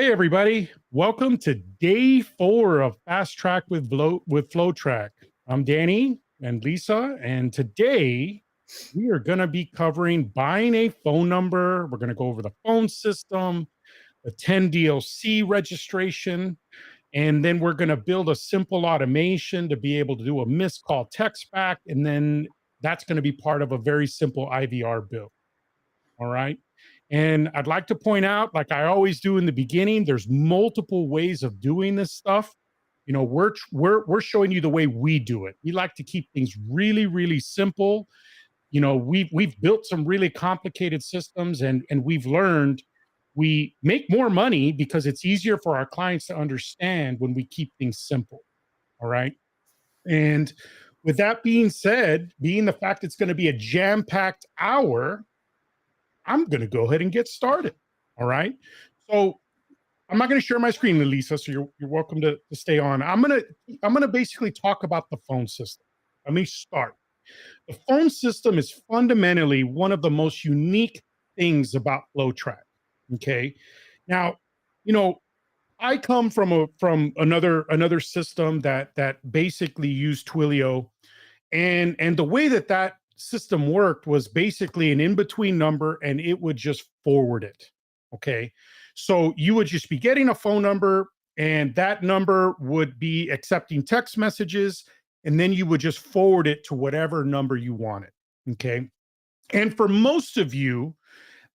Hey everybody, welcome to day 4 of Fast Track with FlowTrack. I'm Danny and Lisa, and today we are going to be covering buying a phone number. We're going to go over the phone system, the 10 DLC registration, and then we're going to build a simple automation to be able to do a missed call text back, and then that's going to be part of a very simple IVR build. All right. And I'd like to point out, like I always do in the beginning, there's multiple ways of doing this stuff. You know, we're showing you the way we do it. We like to keep things really, really simple. You know, we've built some really complicated systems, and we've learned we make more money because it's easier for our clients to understand when we keep things simple. All right. And with that being said, being the fact it's going to be a jam-packed hour, I'm going to go ahead and get started. All right. So I'm not going to share my screen, Lisa. So you're welcome to stay on. I'm gonna basically talk about the phone system. Let me start. The phone system is fundamentally one of the most unique things about FlowTrack. Okay. Now, you know, I come from another system that basically used Twilio, and the way that system worked was basically an in-between number, and it would just forward it. Okay. So you would just be getting a phone number, and that number would be accepting text messages, and then you would just forward it to whatever number you wanted. Okay. And for most of you,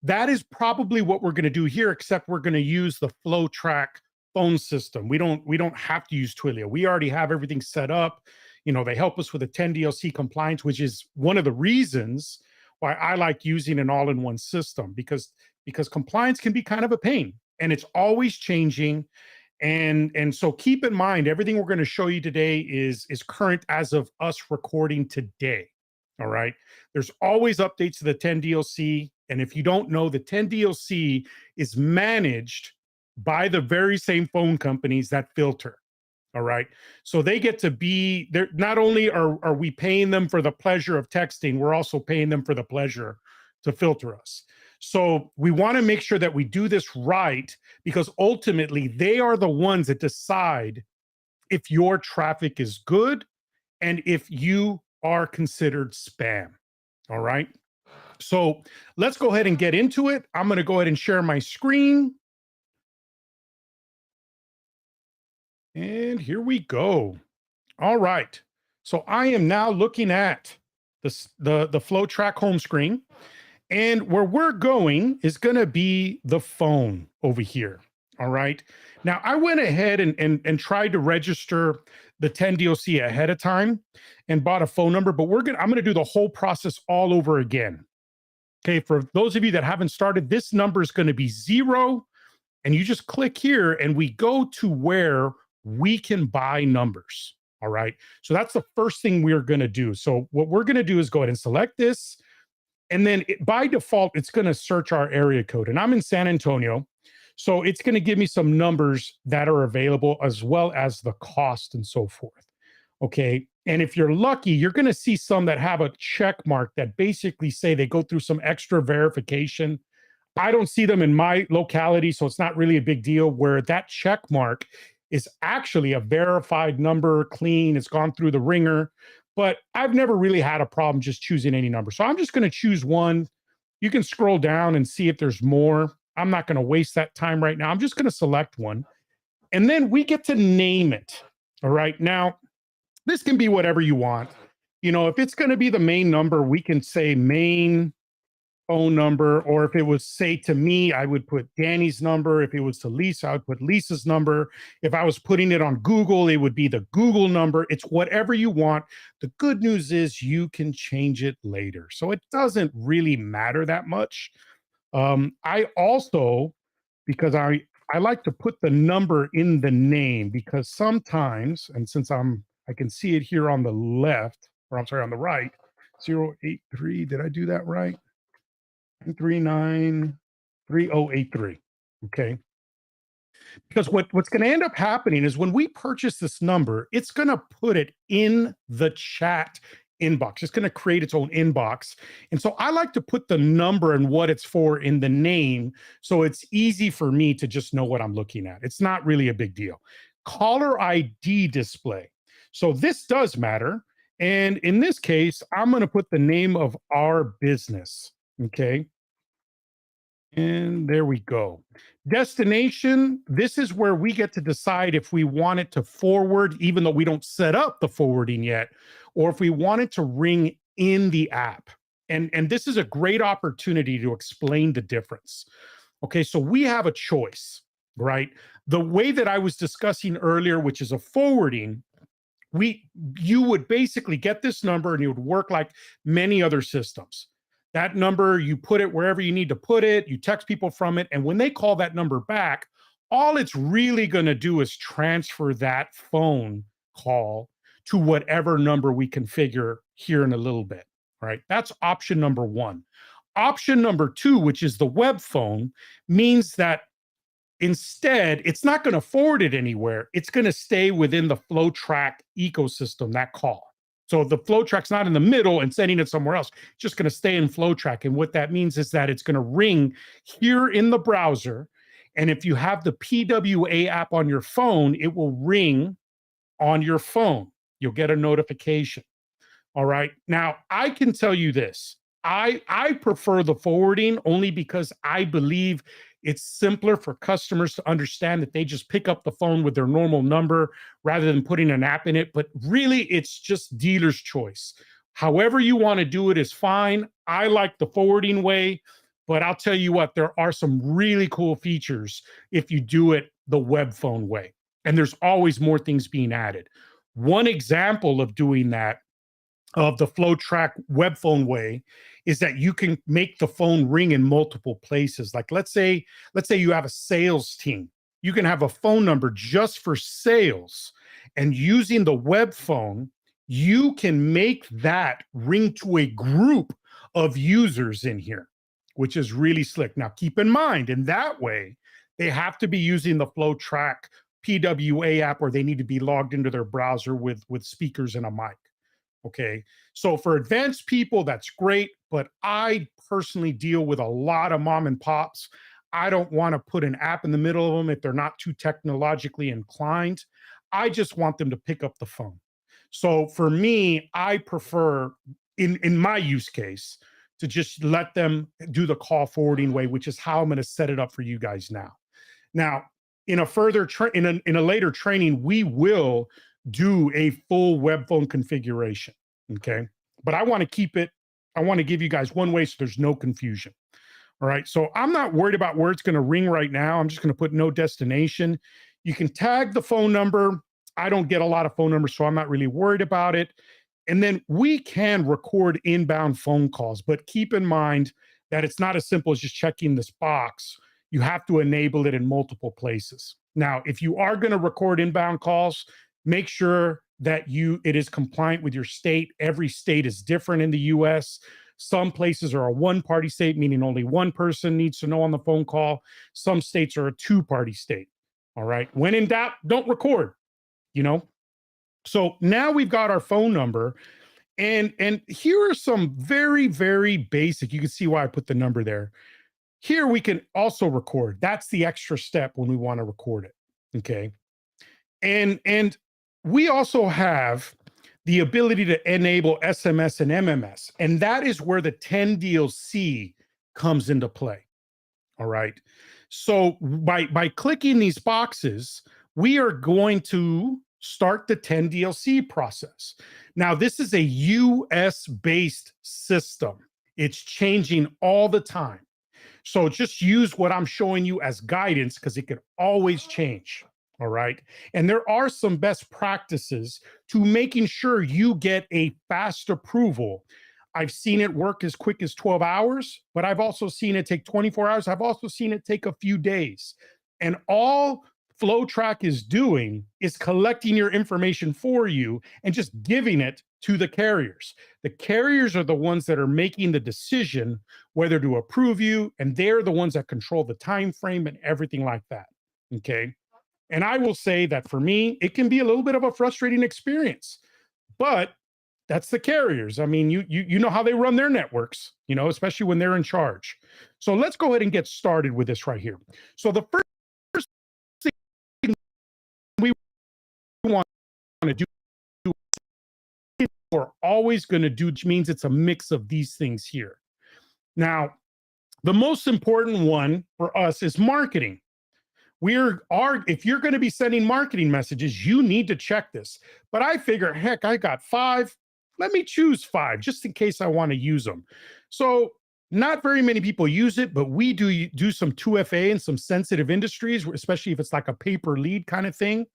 that is probably what we're going to do here, except we're going to use the FlowTrack phone system. We don't have to use Twilio. We already have everything set up. You know, they help us with the 10 DLC compliance, which is one of the reasons why I like using an all-in-one system, because compliance can be kind of a pain, and it's always changing. And so keep in mind, everything we're going to show you today is current as of us recording today. All right. There's always updates to the 10 DLC. And if you don't know, the 10 DLC is managed by the very same phone companies that filter. All right. So they get to be there. Not only are we paying them for the pleasure of texting, we're also paying them for the pleasure to filter us. So we want to make sure that we do this right, because ultimately they are the ones that decide if your traffic is good and if you are considered spam. All right. So let's go ahead and get into it. I'm going to go ahead and share my screen. And here we go. All right. So I am now looking at the FlowTrack home screen. And where we're going is going to be the phone over here. All right. Now, I went ahead and tried to register the 10 DLC ahead of time and bought a phone number, but I'm going to do the whole process all over again. Okay. For those of you that haven't started, this number is going to be 0. And you just click here and we go to where we can buy numbers. All right. So that's the first thing we're going to do. So what we're going to do is go ahead and select this. And then by default, it's going to search our area code. And I'm in San Antonio. So it's going to give me some numbers that are available, as well as the cost and so forth. Okay. And if you're lucky, you're going to see some that have a check mark that basically say they go through some extra verification. I don't see them in my locality, so it's not really a big deal, where that check mark is actually a verified number, clean, it's gone through the ringer. But I've never really had a problem just choosing any number. So I'm just going to choose one. You can scroll down and see if there's more. I'm not going to waste that time right now. I'm just going to select one. And then we get to name it. All right. Now, this can be whatever you want. You know, if it's going to be the main number, we can say main phone number. Or if it was, say, to me, I would put Danny's number. If it was to Lisa, I would put Lisa's number. If I was putting it on Google, it would be the Google number. It's whatever you want. The good news is you can change it later, so it doesn't really matter that much. I also, because I like to put the number in the name, because sometimes, and since I can see it here on the left, or I'm sorry, on the right, 083, did I do that right? 393083. Okay. Because what's going to end up happening is when we purchase this number, it's going to put it in the chat inbox. It's going to create its own inbox. And so I like to put the number and what it's for in the name, so it's easy for me to just know what I'm looking at. It's not really a big deal. Caller ID display. So this does matter. And in this case, I'm going to put the name of our business. Okay. And there we go. Destination, this is where we get to decide if we want it to forward, even though we don't set up the forwarding yet, or if we want it to ring in the app. And this is a great opportunity to explain the difference. Okay, so we have a choice, right? The way that I was discussing earlier, which is a forwarding, you would basically get this number and it would work like many other systems. That number, you put it wherever you need to put it, you text people from it, and when they call that number back, all it's really going to do is transfer that phone call to whatever number we configure here in a little bit. All right, that's option number one. Option number two, which is the web phone, means that instead, it's not going to forward it anywhere. It's going to stay within the FlowTrack ecosystem, that call. So the FlowTrack's not in the middle and sending it somewhere else. It's just going to stay in FlowTrack. And what that means is that it's going to ring here in the browser. And if you have the PWA app on your phone, it will ring on your phone. You'll get a notification. All right. Now, I can tell you this. I prefer the forwarding only because I believe it's simpler for customers to understand that they just pick up the phone with their normal number rather than putting an app in it. But really, it's just dealer's choice. However you want to do it is fine. I like the forwarding way, but I'll tell you what, there are some really cool features if you do it the web phone way. And there's always more things being added. One example of doing that, of the FlowTrack web phone way, is that you can make the phone ring in multiple places. Like let's say you have a sales team. You can have a phone number just for sales, and using the web phone, you can make that ring to a group of users in here, which is really slick. Now, keep in mind, in that way, they have to be using the FlowTrack PWA app, or they need to be logged into their browser with speakers and a mic. Okay, so for advanced people, that's great, but I personally deal with a lot of mom and pops. I don't want to put an app in the middle of them if they're not too technologically inclined. I just want them to pick up the phone. So for me, I prefer, in my use case, to just let them do the call forwarding way, which is how I'm going to set it up for you guys now. Now, in a later training, we will do a full web phone configuration. Okay. But I want to give you guys one way so there's no confusion. All right. So I'm not worried about where it's going to ring right now. I'm just going to put no destination. You can tag the phone number. I don't get a lot of phone numbers, so I'm not really worried about it. And then we can record inbound phone calls, but keep in mind that it's not as simple as just checking this box. You have to enable it in multiple places. Now, if you are going to record inbound calls, make sure that it is compliant with your state. Every state is different in the US. Some places are a one-party state, meaning only one person needs to know on the phone call. Some states are a two-party state. All right. When in doubt, don't record, you know? So now we've got our phone number, and here are some very, very basic. You can see why I put the number there. Here we can also record. That's the extra step when we want to record it. Okay. And we also have the ability to enable SMS and MMS, and that is where the 10 DLC comes into play. All right. So by clicking these boxes, we are going to start the 10 DLC process. Now, this is a US-based system. It's changing all the time. So just use what I'm showing you as guidance, because it could always change. All right. And there are some best practices to making sure you get a fast approval. I've seen it work as quick as 12 hours, but I've also seen it take 24 hours. I've also seen it take a few days. And all FlowTrack is doing is collecting your information for you and just giving it to the carriers. The carriers are the ones that are making the decision whether to approve you, and they're the ones that control the time frame and everything like that. Okay. And I will say that for me, it can be a little bit of a frustrating experience, but That's the carriers. I mean, you know how they run their networks, you know, especially when they're in charge. So let's go ahead and get started with this right here. So the first thing we want to do, we're always going to do, which means it's a mix of these things here. Now, the most important one for us is marketing. If you're going to be sending marketing messages, you need to check this. But I figure, heck, I got 5. Let me choose 5 just in case I want to use them. So not very many people use it, but we do some 2FA in some sensitive industries, especially if it's like a paper lead kind of thing.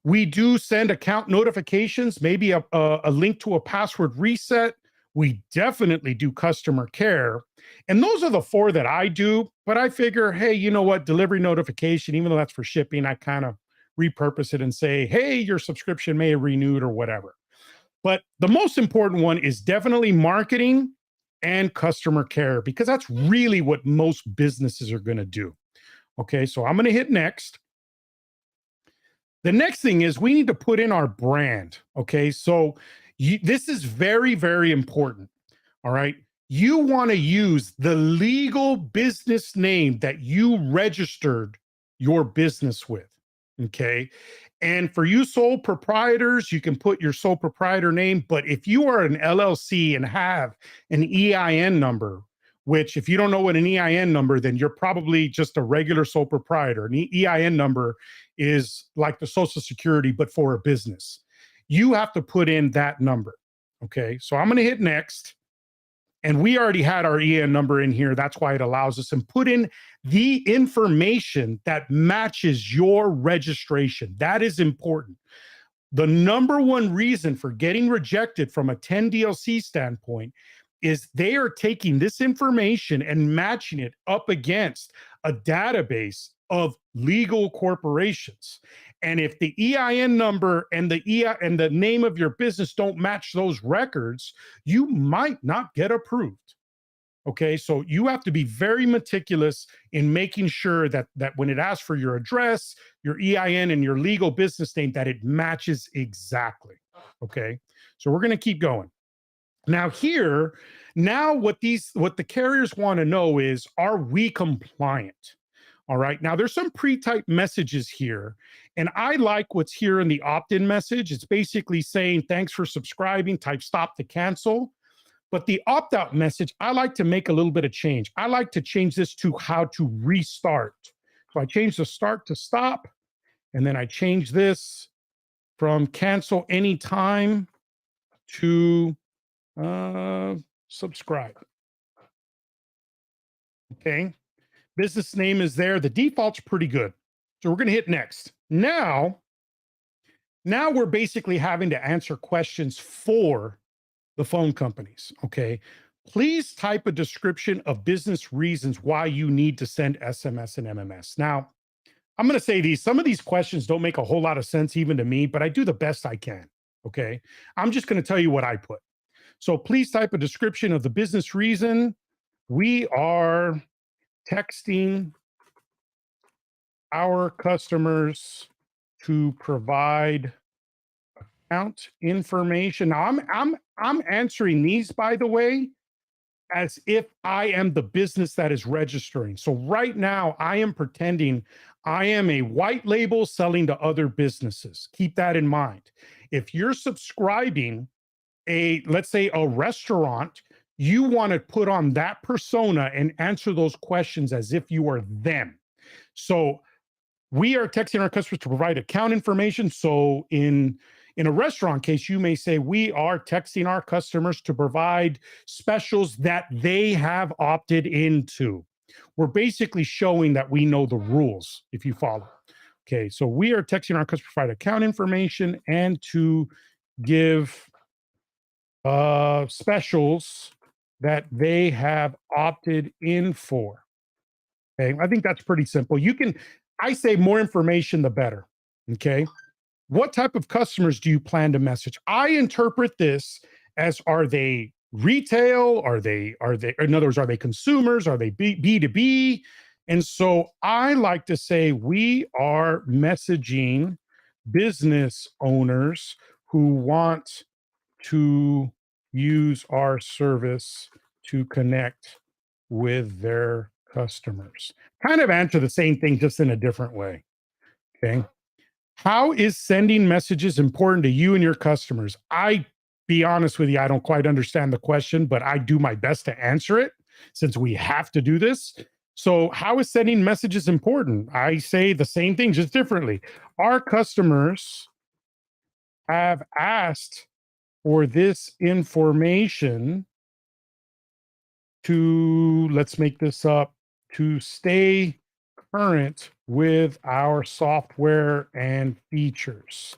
We do send account notifications, maybe a link to a password reset. We definitely do customer care. And those are the 4 that I do. But I figure, hey, you know what? Delivery notification, even though that's for shipping, I kind of repurpose it and say, hey, your subscription may have renewed or whatever. But the most important one is definitely marketing and customer care, because that's really what most businesses are going to do. Okay, so I'm going to hit next. The next thing is we need to put in our brand. Okay, so this is very, very important. All right, you want to use the legal business name that you registered your business with. Okay, and for you sole proprietors, you can put your sole proprietor name. But if you are an LLC and have an EIN number, which if you don't know what an EIN number, then you're probably just a regular sole proprietor. An EIN number is like the Social Security, but for a business. You have to put in that number. Okay, so I'm going to hit next. And we already had our EIN number in here. That's why it allows us, and put in the information that matches your registration. That is important. The number one reason for getting rejected from a 10 DLC standpoint is they are taking this information and matching it up against a database of legal corporations. And if the EIN number and the name of your business don't match those records, you might not get approved. Okay, so you have to be very meticulous in making sure that when it asks for your address, your EIN, and your legal business name, that it matches exactly. Okay, so we're going to keep going. Now here, what the carriers want to know is, are we compliant? All right. Now there's some pre-typed messages here, and I like what's here in the opt-in message. It's basically saying, thanks for subscribing, type stop to cancel. But the opt-out message, I like to make a little bit of change. I like to change this to how to restart. So I change the start to stop, and then I change this from cancel anytime to subscribe. Okay. Business name is there. The default's pretty good. So we're going to hit next. Now we're basically having to answer questions for the phone companies. Okay. Please type a description of business reasons why you need to send SMS and MMS. Now, I'm going to say some of these questions don't make a whole lot of sense even to me, but I do the best I can. Okay. I'm just going to tell you what I put. So please type a description of the business reason. We are texting our customers to provide account information. Now I'm answering these, by the way, as if I am the business that is registering. So right now I am pretending I am a white label selling to other businesses. Keep that in mind. If you're subscribing let's say a restaurant, you want to put on that persona and answer those questions as if you are them. So we are texting our customers to provide account information. So in a restaurant case, you may say, we are texting our customers to provide specials that they have opted into. We're basically showing that we know the rules, if you follow. Okay, so we are texting our customers to provide account information and to give specials that they have opted in for. Okay, I think that's pretty simple. I say more information, the better. Okay, what type of customers do you plan to message? I interpret this as, are they retail? Are they, in other words, are they consumers? Are they B2B? And so I like to say we are messaging business owners who want to use our service to connect with their customers. Kind of answer the same thing, just in a different way. Okay. How is sending messages important to you and your customers? I be honest with you, I don't quite understand the question, but I do my best to answer it since we have to do this. So, how is sending messages important? I say the same thing, just differently. Our customers have asked for this information to, let's make this up, to stay current with our software and features.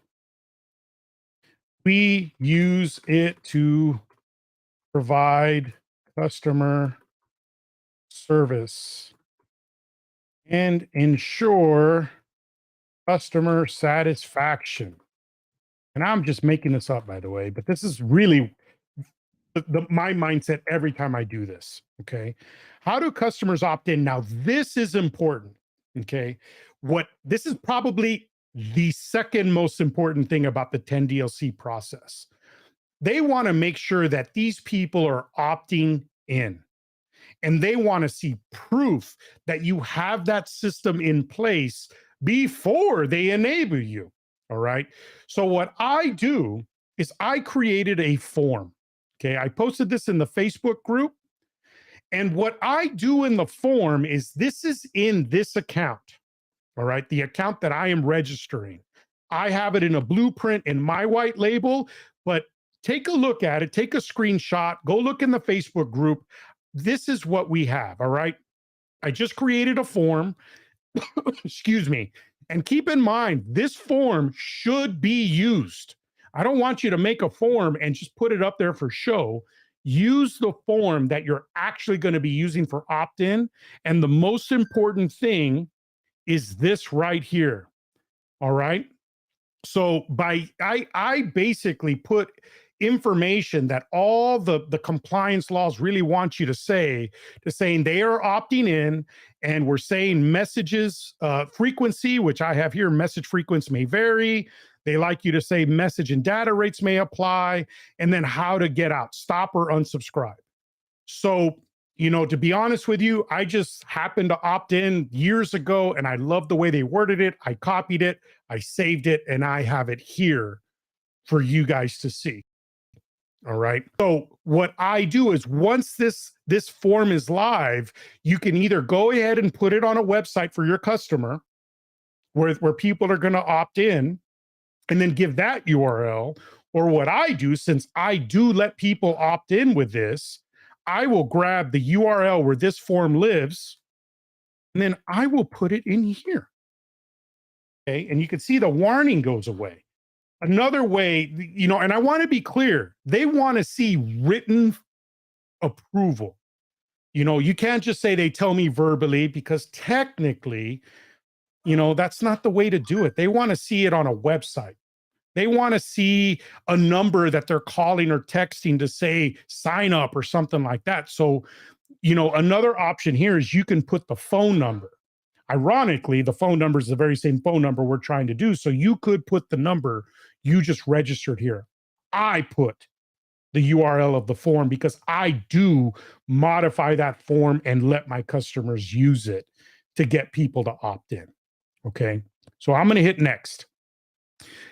We use it to provide customer service and ensure customer satisfaction. And I'm just making this up, by the way, but this is really my mindset every time I do this. Okay. How do customers opt in? Now, this is important. Okay. What this is probably the second most important thing about the 10 DLC process. They want to make sure that these people are opting in, and they want to see proof that you have that system in place before they enable you. All right. So, what I do is I created a form. Okay. I posted this in the Facebook group. And what I do in the form is this is in this account. All right. The account that I am registering. I have it in a blueprint in my white label, but take a look at it, take a screenshot, go look in the Facebook group. This is what we have. All right. I just created a form. Excuse me. And keep in mind, this form should be used. I don't want you to make a form and just put it up there for show. Use the form that you're actually going to be using for opt-in. And the most important thing is this right here. All right. So I basically put information that all the compliance laws really want you to say, to saying they are opting in, and we're saying messages frequency, which I have here, message frequency may vary. They like you to say message and data rates may apply, and then how to get out, stop or unsubscribe. So, to be honest with you, I just happened to opt in years ago, and I love the way they worded it. I copied it, I saved it, and I have it here for you guys to see. All right. So what I do is once this form is live, you can either go ahead and put it on a website for your customer where people are going to opt in and then give that URL. Or what I do, since I do let people opt in with this, I will grab the URL where this form lives, and then I will put it in here. Okay. And you can see the warning goes away. Another way, and I want to be clear, they want to see written approval. You can't just say they tell me verbally, because technically, that's not the way to do it. They want to see it on a website. They want to see a number that they're calling or texting to say sign up or something like that. So, another option here is you can put the phone number. Ironically, the phone number is the very same phone number we're trying to do. So you could put the number you just registered here. I put the URL of the form because I do modify that form and let my customers use it to get people to opt in. Okay. So I'm going to hit next.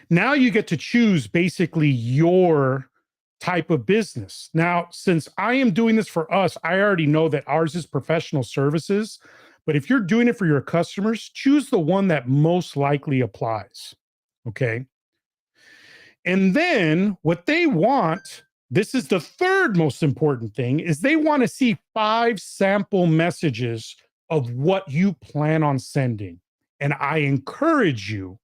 Now you get to choose basically your type of business. Now, since I am doing this for us, I already know that ours is professional services. But if you're doing it for your customers, choose the one that most likely applies. Okay. And then what they want, this is the third most important thing, is they want to see 5 sample messages of what you plan on sending. And I encourage you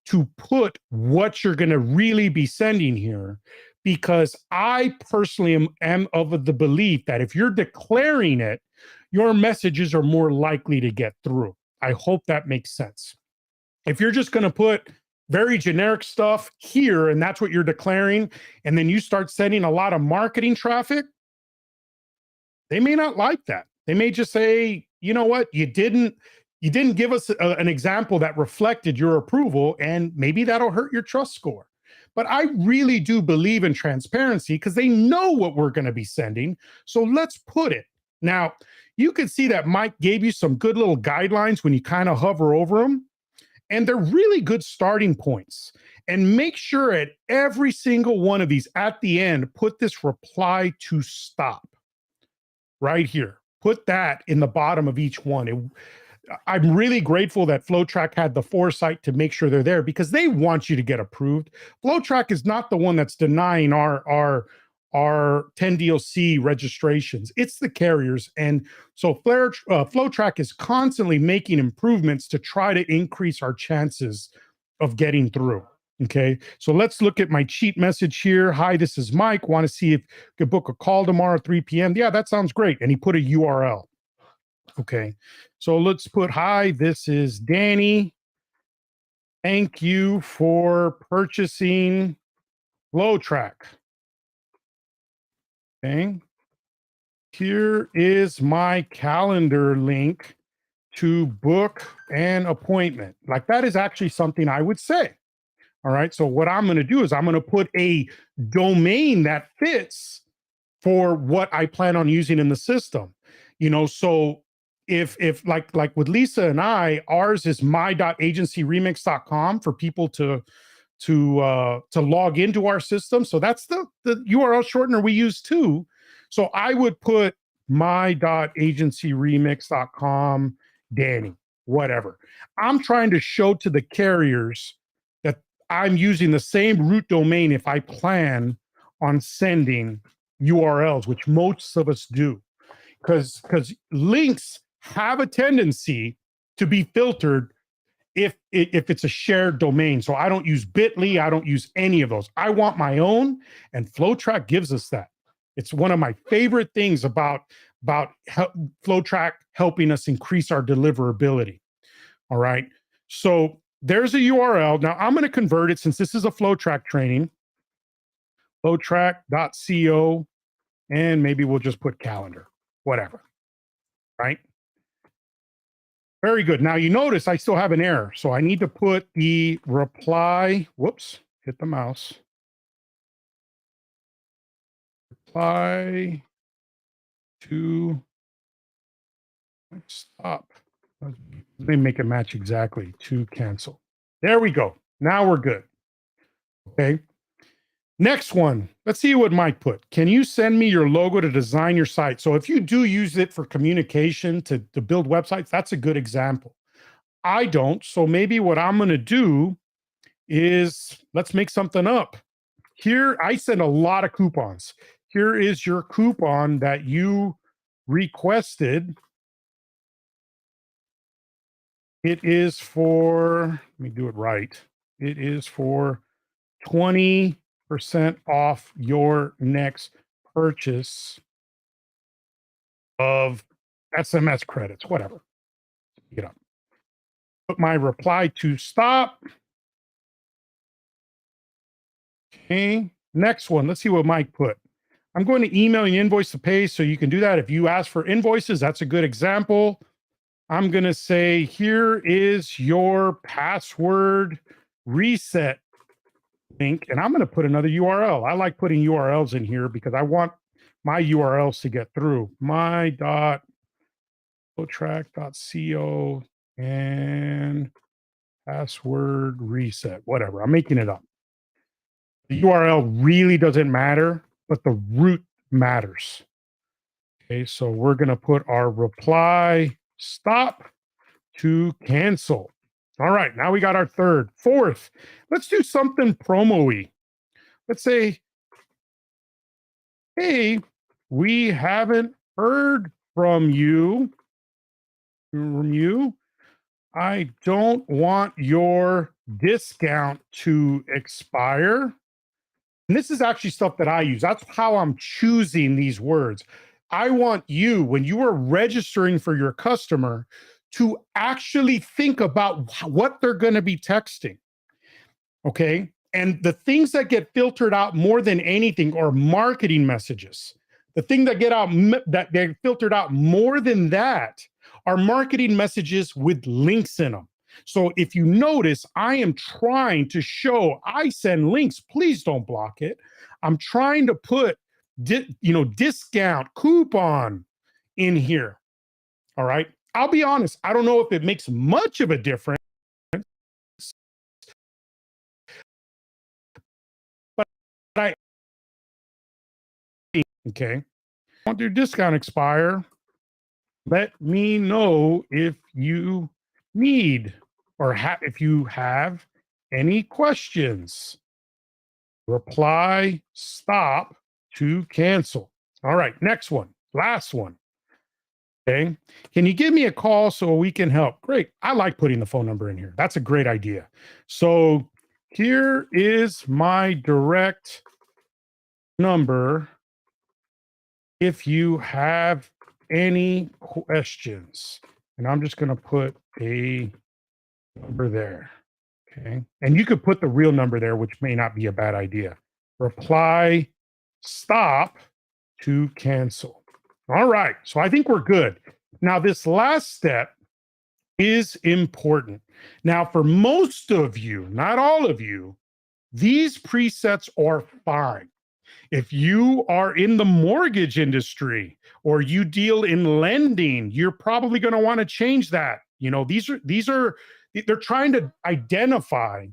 to put what you're going to really be sending here, because I personally am of the belief that if you're declaring it, your messages are more likely to get through. I hope that makes sense. If you're just going to put very generic stuff here and that's what you're declaring, and then you start sending a lot of marketing traffic, they may not like that. They may just say, you know what, you didn't give us an example that reflected your approval, and maybe that'll hurt your trust score. But I really do believe in transparency because they know what we're going to be sending. So let's put it. Now, you can see that Mike gave you some good little guidelines when you kind of hover over them. And they're really good starting points. And make sure at every single one of these at the end, put this reply to stop right here. Put that in the bottom of each one. I'm really grateful that FlowTrack had the foresight to make sure they're there because they want you to get approved. FlowTrack is not the one that's denying our 10DLC registrations. It's the carriers. And so FlowTrack is constantly making improvements to try to increase our chances of getting through. Okay, so let's look at my cheat message here. Hi, this is Mike. Want to see if you could book a call tomorrow at 3 p.m. Yeah, that sounds great. And he put a URL. Okay, so let's put, hi, this is Danny. Thank you for purchasing FlowTrack. Okay, here is my calendar link to book an appointment. Like that is actually something I would say. All right, so what I'm going to do is I'm going to put a domain that fits for what I plan on using in the system. You know, so if like with Lisa and I, ours is my.agencyremix.com for people to log into our system. So that's the URL shortener we use too. So I would put my.agencyremix.com, Danny, whatever. I'm trying to show to the carriers that I'm using the same root domain if I plan on sending URLs, which most of us do, because links have a tendency to be filtered if it's a shared domain. So I don't use Bitly, I don't use any of those. I want my own, and FlowTrack gives us that. It's one of my favorite things about FlowTrack helping us increase our deliverability. All right, so there's a URL. Now I'm going to convert it since this is a FlowTrack training. FlowTrack.co, and maybe we'll just put calendar, whatever, right? Very good. Now you notice I still have an error. So I need to put the reply, whoops, hit the mouse. Reply to stop. Let me make it match exactly to cancel. There we go. Now we're good. Okay. Next one. Let's see what Mike put. Can you send me your logo to design your site? So if you do use it for communication to build websites, that's a good example. I don't. So maybe what I'm going to do is let's make something up. Here, I send a lot of coupons. Here is your coupon that you requested. It is for, let me do it right. It is for 20% off your next purchase of SMS credits, whatever. Get up. Put my reply to stop. Okay, next one. Let's see what Mike put. I'm going to email you invoice to pay, so you can do that. If you ask for invoices, that's a good example. I'm going to say, here is your password reset link, and I'm going to put another URL. I like putting URLs in here because I want my URLs to get through. My.flowtrack.co and password reset, whatever. I'm making it up. The URL really doesn't matter, but the root matters. Okay, so we're going to put our reply stop to cancel. All right, now we got our third. Fourth, let's do something promo-y. Let's say, hey, we haven't heard from you. I don't want your discount to expire. And this is actually stuff that I use. That's how I'm choosing these words. I want you, when you are registering for your customer, to actually think about what they're going to be texting. Okay. And the things that get filtered out more than anything are marketing messages. The thing that get filtered out more than that are marketing messages with links in them. So if you notice, I am trying to show I send links. Please don't block it. I'm trying to put discount coupon in here. All right. I'll be honest. I don't know if it makes much of a difference, but I okay. Want your discount expire? Let me know if you need or if you have any questions. Reply, stop to cancel. All right, next one, last one. Okay. Can you give me a call so we can help? Great. I like putting the phone number in here. That's a great idea. So here is my direct number if you have any questions. And I'm just going to put a number there. Okay. And you could put the real number there, which may not be a bad idea. Reply, stop to cancel. All right. So I think we're good. Now, this last step is important. Now, for most of you, not all of you, these presets are fine. If you are in the mortgage industry or you deal in lending, you're probably going to want to change that. You know, they're trying to identify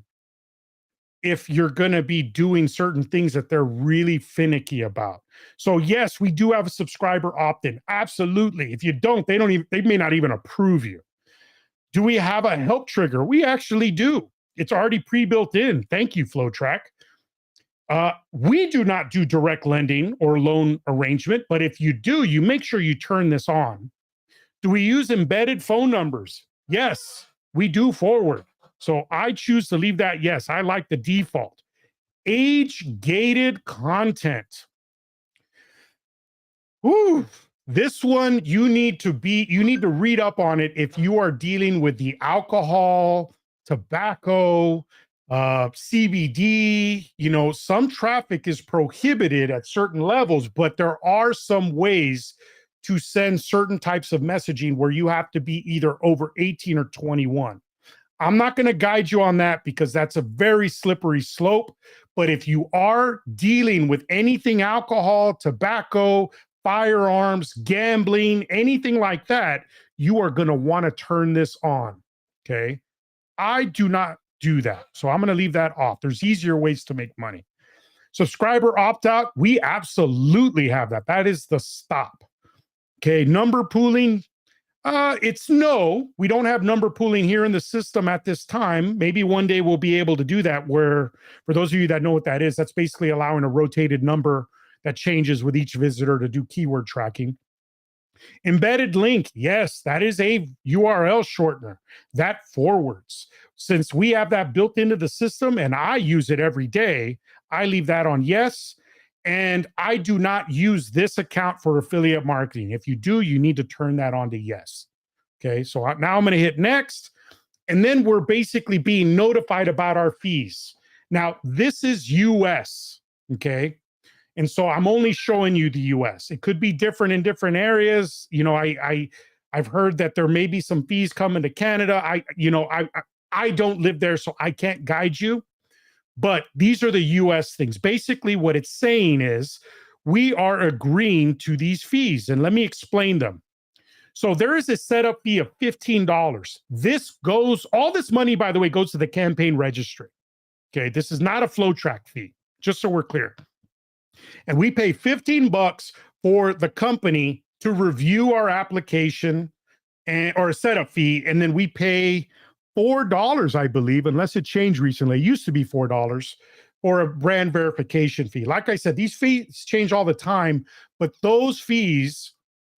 if you're going to be doing certain things that they're really finicky about. So yes, we do have a subscriber opt-in. Absolutely. If you don't, they may not even approve you. Do we have a help trigger? We actually do. It's already pre-built in. Thank you, FlowTrack. We do not do direct lending or loan arrangement, but if you do, you make sure you turn this on. Do we use embedded phone numbers? Yes, we do forward. So I choose to leave that yes. I like the default. Age-gated content. Ooh, this one you need to read up on it if you are dealing with the alcohol, tobacco, CBD. You know, some traffic is prohibited at certain levels, but there are some ways to send certain types of messaging where you have to be either over 18 or 21. I'm not going to guide you on that because that's a very slippery slope. But if you are dealing with anything alcohol, tobacco, firearms, gambling, anything like that, you are going to want to turn this on. Okay. I do not do that. So I'm going to leave that off. There's easier ways to make money. Subscriber opt out. We absolutely have that. That is the stop. Okay. Number pooling. It's no, we don't have number pooling here in the system at this time. Maybe one day we'll be able to do that, where for those of you that know what that is, that's basically allowing a rotated number that changes with each visitor to do keyword tracking. Embedded link. Yes, that is a URL shortener that forwards. Since we have that built into the system and I use it every day, I leave that on yes. And I do not use this account for affiliate marketing. If you do, you need to turn that on to yes. Okay, so now I'm going to hit next. And then we're basically being notified about our fees. Now, this is US, okay? And so I'm only showing you the US. It could be different in different areas. You know, I've heard that there may be some fees coming to Canada. I don't live there, so I can't guide you. But these are the US things. Basically, what it's saying is we are agreeing to these fees. And let me explain them. So there is a setup fee of $15. All this money, by the way, goes to the campaign registry. Okay, this is not a FlowTrack fee, just so we're clear. And we pay $15 for the company to review our application or a setup fee. And then we pay $4, I believe, unless it changed recently. It used to be $4 for a brand verification fee. Like I said, these fees change all the time, but those fees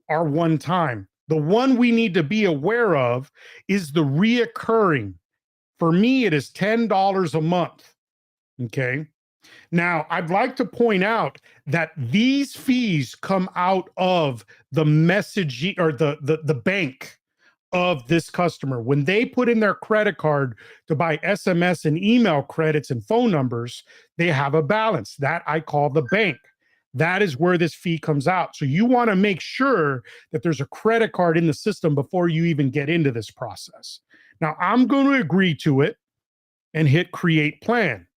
are one time. The one we need to be aware of is the reoccurring. For me, it is $10 a month. Okay. Now, I'd like to point out that these fees come out of the messaging or the bank of this customer. When they put in their credit card to buy SMS and email credits and phone numbers, they have a balance that I call the bank. That is where this fee comes out. So you want to make sure that there's a credit card in the system before you even get into this process. Now I'm going to agree to it and hit create plan.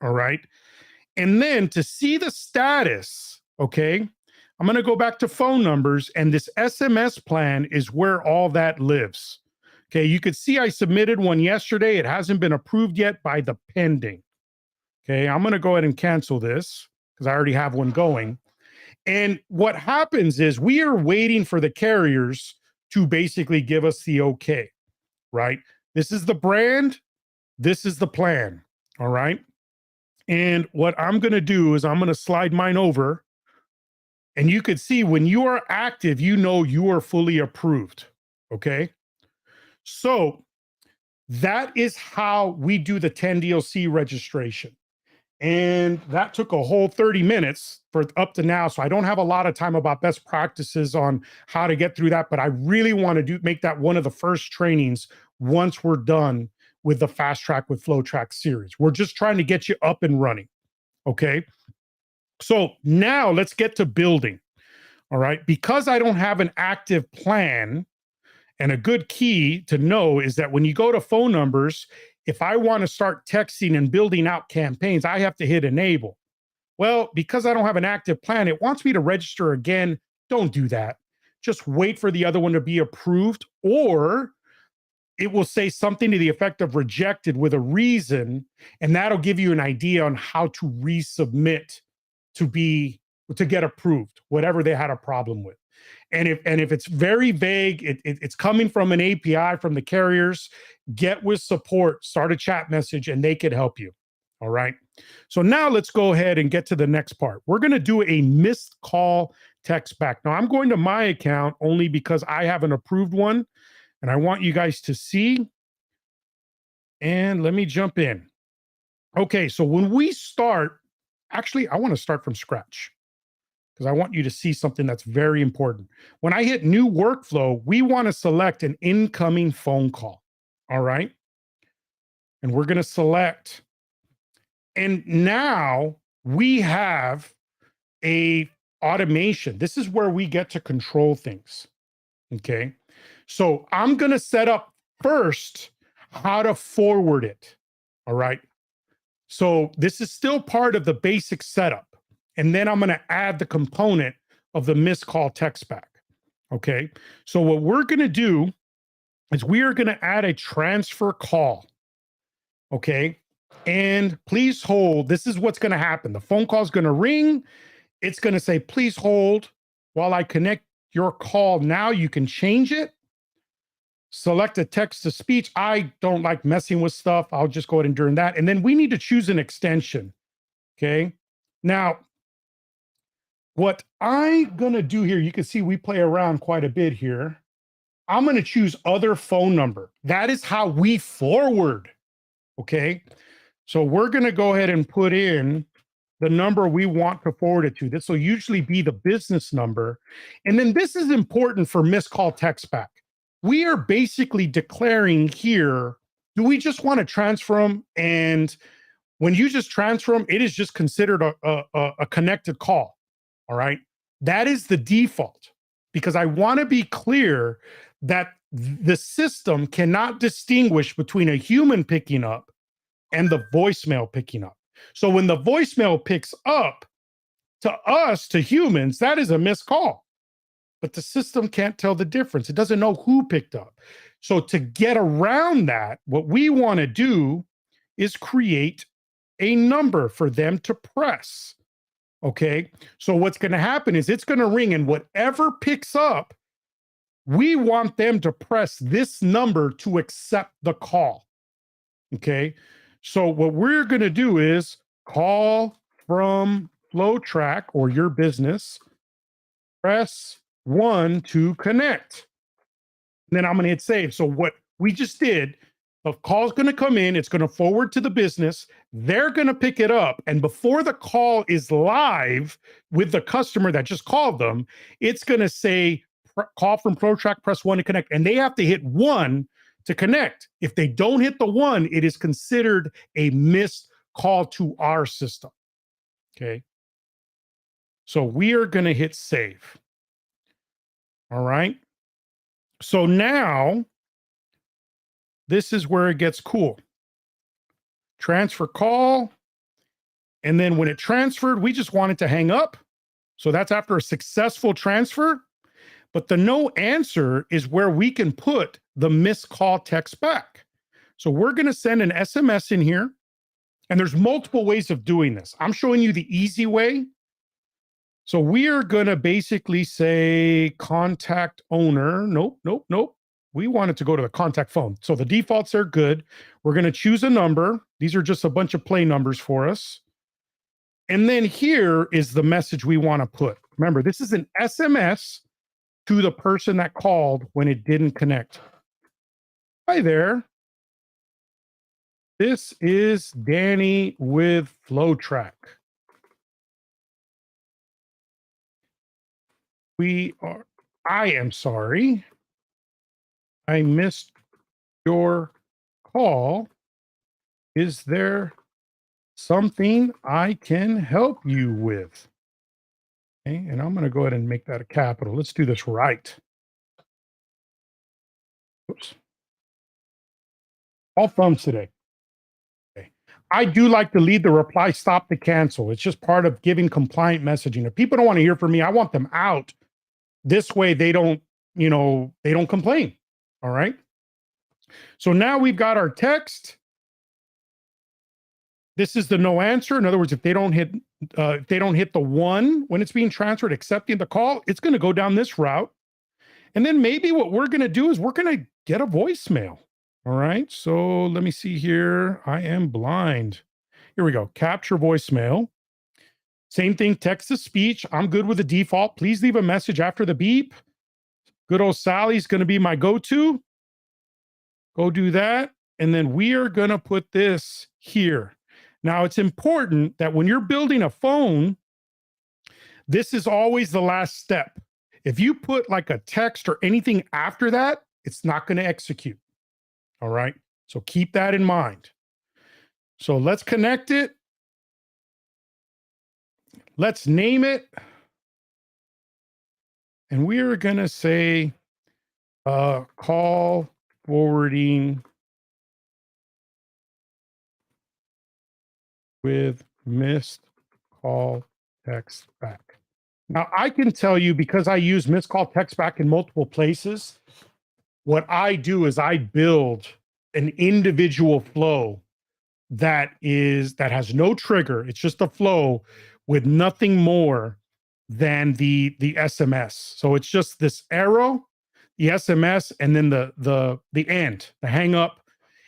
All right. And then to see the status, okay, I'm going to go back to phone numbers, and this SMS plan is where all that lives. Okay, you could see I submitted one yesterday. It hasn't been approved yet by the pending. Okay, I'm going to go ahead and cancel this because I already have one going. And what happens is we are waiting for the carriers to basically give us the okay, right? This is the brand, this is the plan, all right? And what I'm going to do is I'm going to slide mine over, and you could see when you are active, you know you are fully approved, okay? So that is how we do the 10 DLC registration. And that took a whole 30 minutes for up to now. So I don't have a lot of time about best practices on how to get through that, but I really want to make that one of the first trainings once we're done with the Fast Track with FlowTrack series. We're just trying to get you up and running. Okay. So now let's get to building. All right. Because I don't have an active plan, and a good key to know is that when you go to phone numbers, if I want to start texting and building out campaigns, I have to hit enable. Well, because I don't have an active plan, it wants me to register again. Don't do that. Just wait for the other one to be approved, or it will say something to the effect of rejected with a reason, and that'll give you an idea on how to resubmit to get approved, whatever they had a problem with. And if it's very vague, it's coming from an API from the carriers, get with support, start a chat message, and they could help you. All right. So now let's go ahead and get to the next part. We're going to do a missed call text back. Now I'm going to my account only because I have an approved one, and I want you guys to see. And let me jump in. Okay. So when we start, actually, I want to start from scratch, because I want you to see something that's very important. When I hit new workflow, we want to select an incoming phone call. All right. And we're going to select. And now we have a automation. This is where we get to control things. Okay. So I'm going to set up first how to forward it. All right. So this is still part of the basic setup. And then I'm going to add the component of the missed call text back. Okay. So what we're going to do is we are going to add a transfer call. Okay. And please hold. This is what's going to happen. The phone call is going to ring. It's going to say, please hold while I connect your call. Now you can change it. Select a text to speech. I don't like messing with stuff. I'll just go ahead and do that. And then we need to choose an extension. Okay. Now, what I'm going to do here, you can see we play around quite a bit here. I'm going to choose other phone number. That is how we forward. Okay. So we're going to go ahead and put in the number we want to forward it to. This will usually be the business number. And then this is important for missed call text back. We are basically declaring here, do we just want to transfer them? And when you just transfer them, it is just considered a connected call. All right. That is the default, because I want to be clear that the system cannot distinguish between a human picking up and the voicemail picking up. So when the voicemail picks up, to us, to humans, that is a missed call. But the system can't tell the difference. It doesn't know who picked up. So to get around that, what we want to do is create a number for them to press. Okay. So what's going to happen is it's going to ring, and whatever picks up, we want them to press this number to accept the call. Okay. So what we're going to do is call from FlowTrack or your business, press 1 to connect. And then I'm going to hit save. So what we just did, the call's going to come in, it's going to forward to the business, they're going to pick it up, and before the call is live with the customer that just called them, it's going to say call from FlowTrack, press 1 to connect, and they have to hit 1 to connect. If they don't hit the 1, it is considered a missed call to our system. Okay. So we are going to hit save. All right. So now this is where it gets cool. Transfer call. And then when it transferred, we just want it to hang up. So that's after a successful transfer. But the no answer is where we can put the missed call text back. So we're going to send an SMS in here. And there's multiple ways of doing this. I'm showing you the easy way. So we are going to basically say contact owner. Nope, nope, nope. We want it to go to the contact phone. So the defaults are good. We're going to choose a number. These are just a bunch of play numbers for us. And then here is the message we want to put. Remember, this is an SMS to the person that called when it didn't connect. Hi there. This is Danny with FlowTrack. I am sorry. I missed your call. Is there something I can help you with? Okay, and I'm going to go ahead and make that a capital. Let's do this right. Oops. All thumbs today. Okay. I do like to lead the reply stop to cancel. It's just part of giving compliant messaging. If people don't want to hear from me, I want them out. This way they don't, they don't complain. All right. So now we've got our text. This is the no answer. In other words, if they don't hit the one when it's being transferred, accepting the call, it's going to go down this route. And then maybe what we're going to do is we're going to get a voicemail. All right. So let me see here. I am blind. Here we go. Capture voicemail. Same thing. Text to speech. I'm good with the default. Please leave a message after the beep. Good old Sally's going to be my go-to. Go do that. And then we are going to put this here. Now, it's important that when you're building a phone, this is always the last step. If you put like a text or anything after that, it's not going to execute. All right. So keep that in mind. So let's connect it. Let's name it. And we are going to say call forwarding with missed call text back. Now, I can tell you, because I use missed call text back in multiple places, what I do is I build an individual flow that has no trigger. It's just a flow with nothing more than the SMS. So it's just this arrow, the SMS, and then the end, the hang up.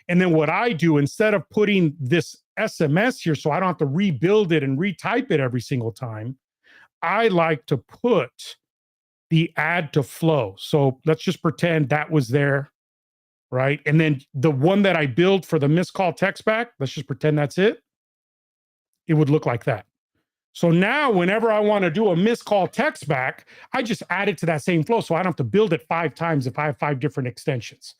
And then what I do, instead of putting this SMS here so I don't have to rebuild it and retype it every single time, I like to put the add to flow. So let's just pretend that was there, right? And then the one that I build for the missed call text back, let's just pretend that's it. It would look like that. So now whenever I want to do a missed call text back, I just add it to that same flow. So I don't have to build it 5 times if I have 5 different extensions.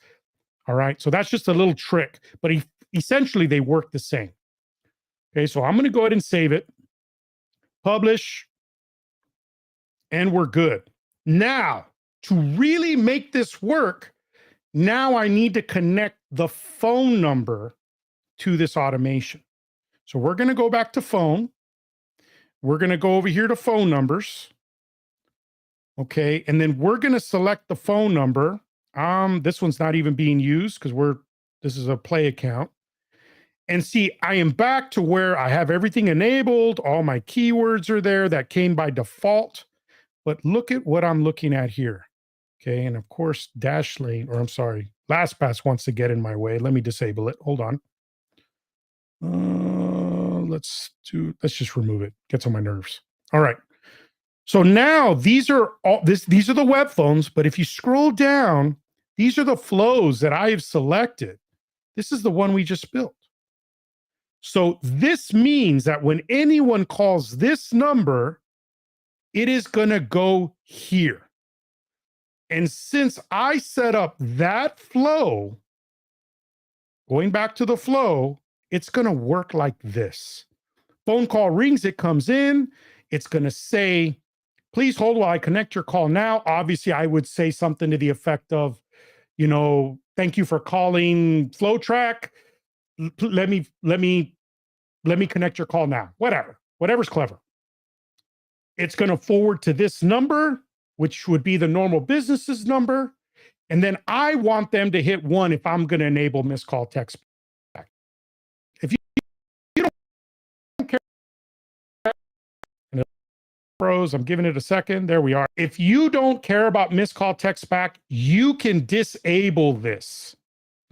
All right. So that's just a little trick, but essentially they work the same. Okay. So I'm going to go ahead and save it, publish, and we're good. Now, to really make this work, now I need to connect the phone number to this automation. So we're going to go back to phone. We're going to go over here to phone numbers. Okay. And then we're going to select the phone number. This one's not even being used because this is a play account. And see, I am back to where I have everything enabled. All my keywords are there that came by default. But look at what I'm looking at here. Okay. And of course, LastPass wants to get in my way. Let me disable it. Hold on. Let's just remove it. Gets on my nerves. All right. So now these are the web phones, but if you scroll down, these are the flows that I have selected. This is the one we just built. So this means that when anyone calls this number, it is going to go here. And since I set up that flow, going back to the flow, it's going to work like this. Phone call rings, it comes in, it's going to say, please hold while I connect your call now. Obviously, I would say something to the effect of, thank you for calling FlowTrack. Let me connect your call now. Whatever's clever. It's going to forward to this number, which would be the normal business's number. And then I want them to hit 1 if I'm going to enable missed call text back. If you don't care, pros, I'm giving it a second. There we are. If you don't care about missed call text back, you can disable this.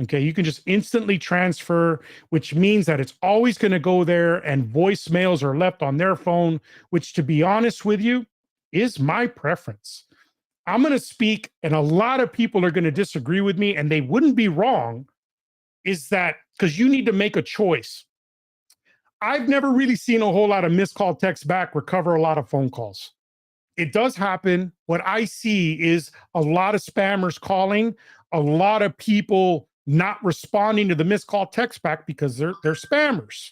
Okay, you can just instantly transfer, which means that it's always going to go there and voicemails are left on their phone, which, to be honest with you, is my preference. I'm going to speak, and a lot of people are going to disagree with me, and they wouldn't be wrong, is that because you need to make a choice. I've never really seen a whole lot of missed call text back recover a lot of phone calls. It does happen. What I see is a lot of spammers calling, a lot of people not responding to the missed call text back because they're spammers.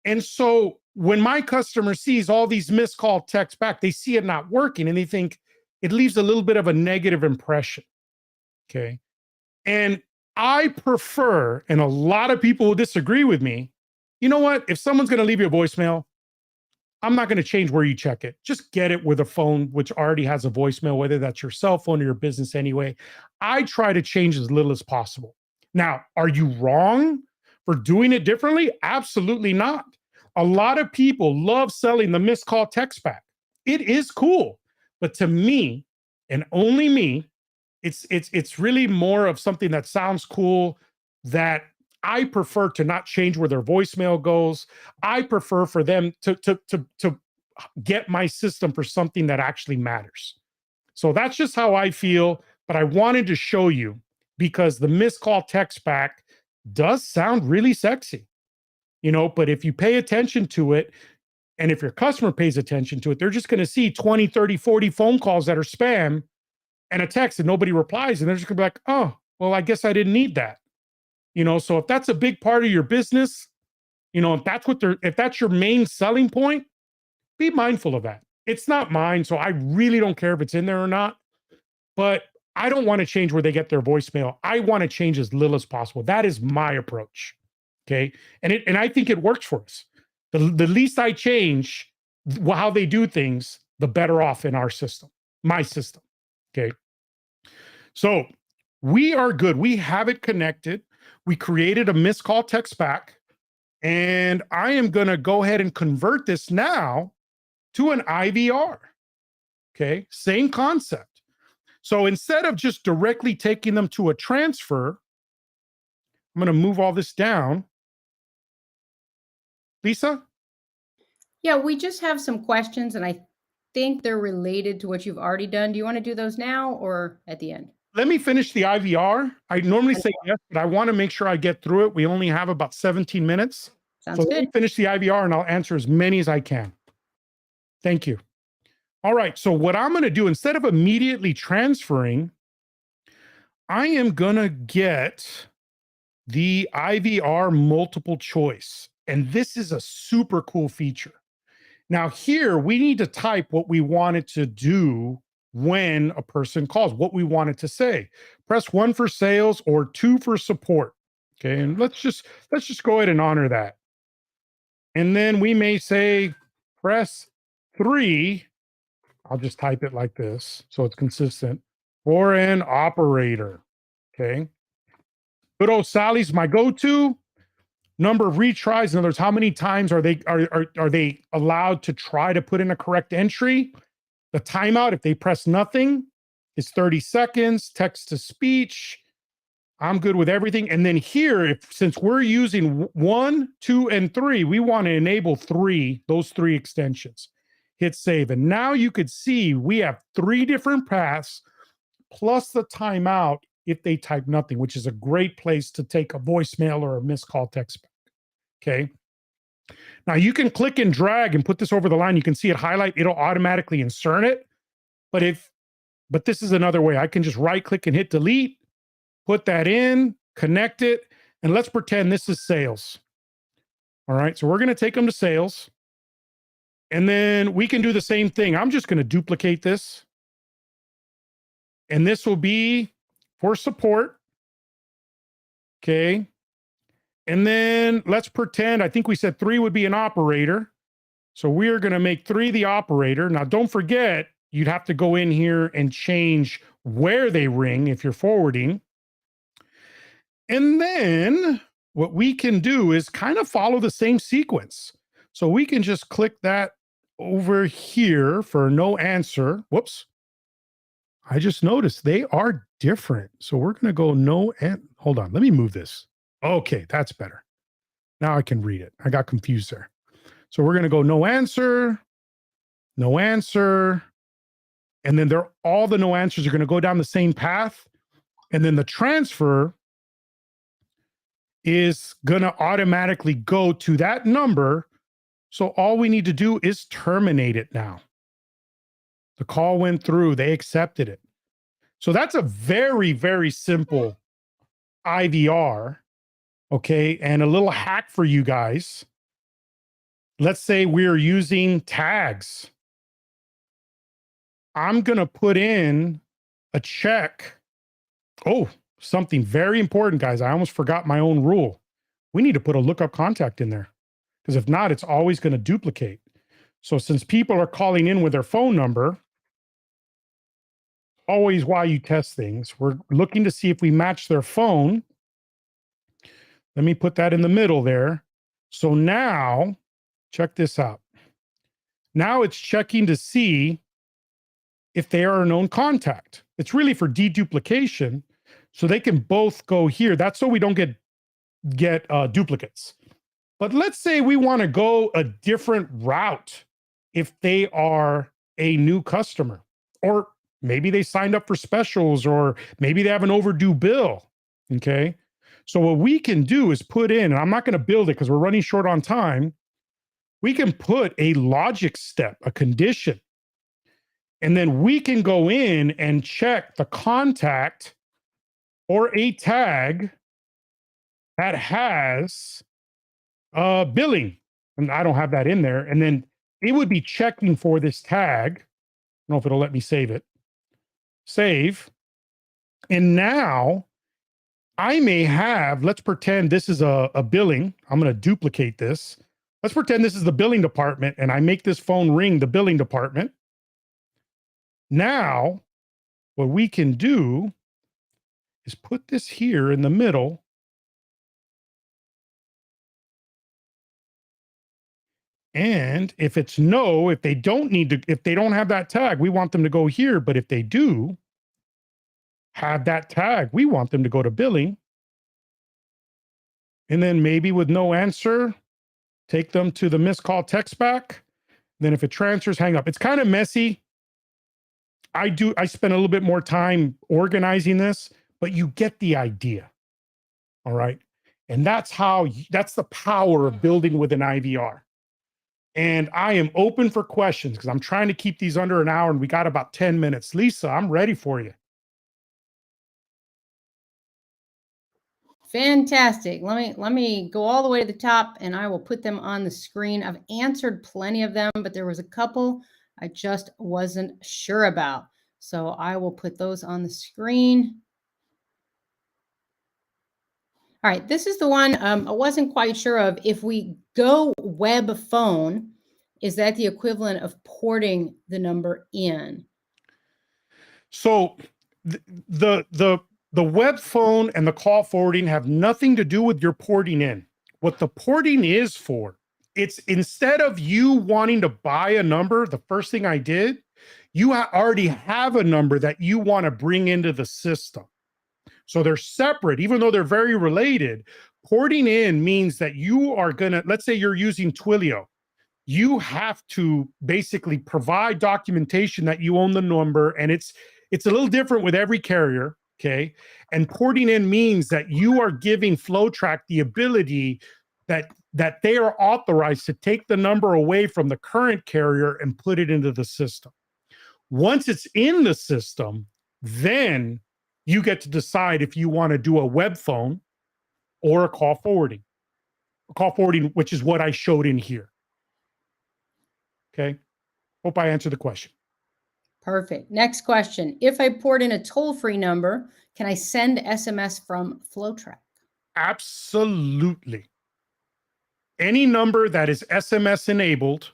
And so when my customer sees all these missed call text back, they see it not working and they think it leaves a little bit of a negative impression. Okay. And I prefer, and a lot of people will disagree with me, you know what? If someone's going to leave you a voicemail, I'm not going to change where you check it. Just get it with a phone, which already has a voicemail, whether that's your cell phone or your business anyway. I try to change as little as possible. Now, are you wrong for doing it differently? Absolutely not. A lot of people love selling the missed call text back. It is cool. But to me, and only me, it's really more of something that sounds cool, that I prefer to not change where their voicemail goes. I prefer for them to get my system for something that actually matters. So that's just how I feel. But I wanted to show you because the missed call text back does sound really sexy, you know, but if you pay attention to it, and if your customer pays attention to it, they're just going to see 20, 30, 40 phone calls that are spam and a text and nobody replies. And they're just gonna be like, oh, well, I guess I didn't need that. You know, so if that's a big part of your business, you know, if that's your main selling point, be mindful of that. It's not mine, so I really don't care if it's in there or not. But I don't want to change where they get their voicemail. I want to change as little as possible. That is my approach. Okay. And I think it works for us. The least I change how they do things, the better off in our system, my system. Okay. So we are good. We have it connected. We created a missed call text back, and I am going to go ahead and convert this now to an IVR. Okay. Same concept. So instead of just directly taking them to a transfer, I'm going to move all this down. Lisa? Yeah, we just have some questions, and I think they're related to what you've already done. Do you want to do those now or at the end? Let me finish the IVR. I normally say yes, but I want to make sure I get through it. We only have about 17 minutes. Sounds So good. let me finish the IVR and I'll answer as many as I can. Thank you. All right. So what I'm going to do, instead of immediately transferring, I am going to get the IVR multiple choice. And this is a super cool feature. Now here, we need to type what we wanted to do when a person calls, what we wanted to say. Press 1 for sales or 2 for support. Okay, and let's just go ahead and honor that. And then we may say press 3. I'll just type it like this so it's consistent, for an operator. Okay. Good old Sally's my go-to. Number of retries, in other words, how many times are they allowed to try to put in a correct entry? The timeout, if they press nothing, is 30 seconds. Text to speech, I'm good with everything. And then here, since we're using 1, 2, and 3, we want to enable those three extensions. Hit save. And now you could see we have 3 different paths plus the timeout if they type nothing, which is a great place to take a voicemail or a missed call text back. Okay. Now you can click and drag and put this over the line. You can see it highlight. It'll automatically insert it. But this is another way. I can just right click and hit delete, put that in, connect it, and let's pretend this is sales. All right. So we're going to take them to sales. And then we can do the same thing. I'm just going to duplicate this. And this will be for support. Okay. And then let's pretend, I think we said 3 would be an operator. So we're going to make 3 the operator. Now, don't forget, you'd have to go in here and change where they ring if you're forwarding. And then what we can do is kind of follow the same sequence. So we can just click that over here for no answer. Whoops. I just noticed they are different. So we're going to go no and hold on. Let me move this. Okay, that's better. Now I can read it. I got confused there. So we're going to go no answer, no answer. And then all the no answers are going to go down the same path. And then the transfer is going to automatically go to that number. So all we need to do is terminate it now. The call went through, they accepted it. So that's a very, very simple IVR. Okay. And a little hack for you guys. Let's say we're using tags. I'm going to put in a check. Oh, something very important, guys. I almost forgot my own rule. We need to put a lookup contact in there because if not, it's always going to duplicate. So since people are calling in with their phone number, always why you test things, we're looking to see if we match their phone. Let me put that in the middle there. So now, check this out. Now it's checking to see if they are a known contact. It's really for deduplication, so they can both go here. That's so we don't get duplicates. But let's say we want to go a different route if they are a new customer, or maybe they signed up for specials, or maybe they have an overdue bill. Okay. So what we can do is put in, and I'm not going to build it because we're running short on time. We can put a logic step, a condition, and then we can go in and check the contact or a tag that has billing. And I don't have that in there. And then it would be checking for this tag. I don't know if it'll let me save it. Save. And now I may have, let's pretend this is a billing. I'm going to duplicate this. Let's pretend this is the billing department and I make this phone ring the billing department. Now, what we can do is put this here in the middle. And if it's no, if they don't need to, if they don't have that tag, we want them to go here. But if they do have that tag, we want them to go to billing. And then maybe with no answer, take them to the missed call text back. Then if it transfers, hang up. It's kind of messy. I spend a little bit more time organizing this, but you get the idea. All right. And that's the power of building with an IVR. And I am open for questions because I'm trying to keep these under an hour and we got about 10 minutes. Lisa, I'm ready for you. Fantastic. Let me go all the way to the top and I will put them on the screen. I've answered plenty of them, but there was a couple I just wasn't sure about. So I will put those on the screen. All right, this is the one I wasn't quite sure of. If we go web phone, is that the equivalent of porting the number in? So the web phone and the call forwarding have nothing to do with your porting in. What the porting is for, it's instead of you wanting to buy a number, the first thing I did, you already have a number that you want to bring into the system. So they're separate, even though they're very related. Porting in means that you are going to, let's say you're using Twilio. You have to basically provide documentation that you own the number, and it's a little different with every carrier, okay? And porting in means that you are giving FlowTrack the ability that they are authorized to take the number away from the current carrier and put it into the system. Once it's in the system, then you get to decide if you want to do a web phone or a call forwarding. A call forwarding, which is what I showed in here. Okay. Hope I answered the question. Perfect. Next question. If I port in a toll-free number, can I send SMS from FlowTrack? Absolutely. Any number that is SMS enabled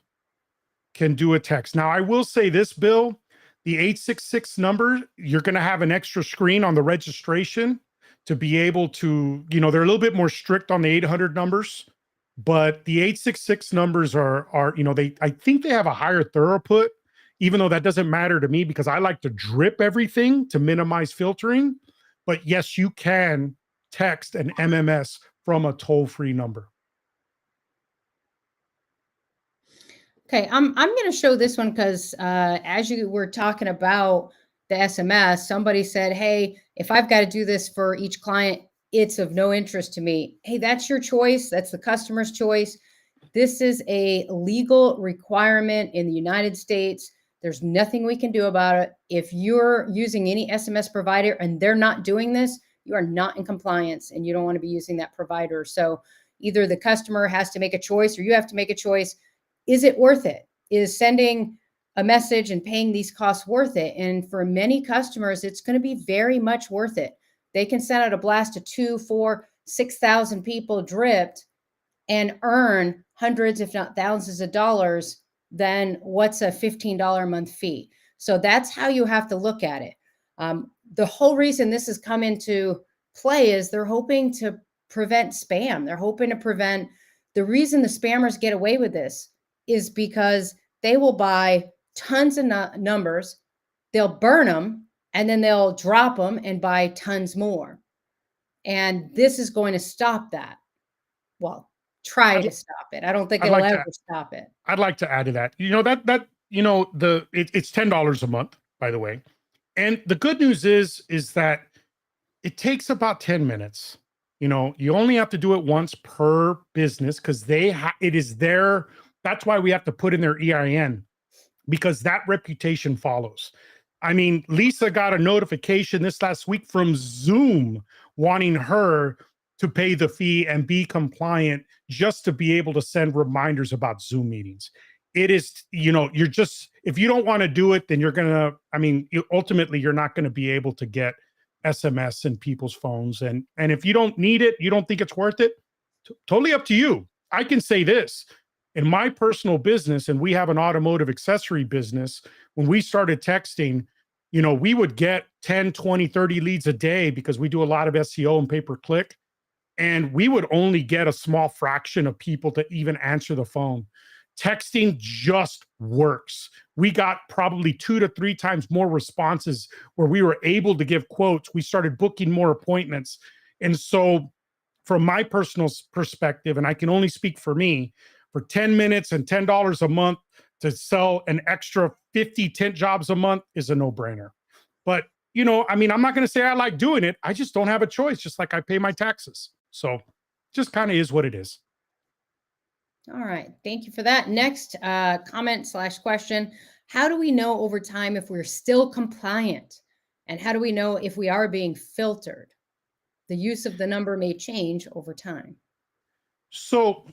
can do a text. Now, I will say this, Bill, the 866 number, you're going to have an extra screen on the registration to be able to, they're a little bit more strict on the 800 numbers, but the 866 numbers are, I think they have a higher throughput, even though that doesn't matter to me because I like to drip everything to minimize filtering. But yes, you can text an MMS from a toll-free number. Okay, I'm going to show this one because as you were talking about the SMS, somebody said, hey, if I've got to do this for each client, it's of no interest to me. Hey, that's your choice. That's the customer's choice. This is a legal requirement in the United States. There's nothing we can do about it. If you're using any SMS provider and they're not doing this, you are not in compliance and you don't want to be using that provider. So either the customer has to make a choice or you have to make a choice. Is it worth it? Is sending a message and paying these costs worth it? And for many customers, it's going to be very much worth it. They can send out a blast to 2, 4, 6,000 people dripped and earn hundreds, if not thousands of dollars, then what's a $15 a month fee? So that's how you have to look at it. The whole reason this has come into play is they're hoping to prevent spam. They're hoping to prevent the reason the spammers get away with this is because they will buy tons of numbers, they'll burn them, and then they'll drop them and buy tons more. And this is going to stop that. Well, try to stop it. I don't think it'll ever stop it. I'd like to add to that. It's $10 a month, by the way. And the good news is that it takes about 10 minutes. You only have to do it once per business because it is their, that's why we have to put in their EIN because that reputation follows. I mean, Lisa got a notification this last week from Zoom wanting her to pay the fee and be compliant just to be able to send reminders about Zoom meetings. It is, you're just, if you don't want to do it, then you're going to, ultimately you're not going to be able to get SMS in people's phones. And if you don't need it, you don't think it's worth it, totally up to you. I can say this, in my personal business, and we have an automotive accessory business, when we started texting, we would get 10, 20, 30 leads a day because we do a lot of SEO and pay-per-click. And we would only get a small fraction of people to even answer the phone. Texting just works. We got probably 2 to 3 times more responses where we were able to give quotes. We started booking more appointments. And so from my personal perspective, and I can only speak for me, for 10 minutes and $10 a month to sell an extra 50 tent jobs a month is a no-brainer. But, I'm not going to say I like doing it. I just don't have a choice, just like I pay my taxes. So just kind of is what it is. All right. Thank you for that. Next comment/question. How do we know over time if we're still compliant? And how do we know if we are being filtered? The use of the number may change over time. So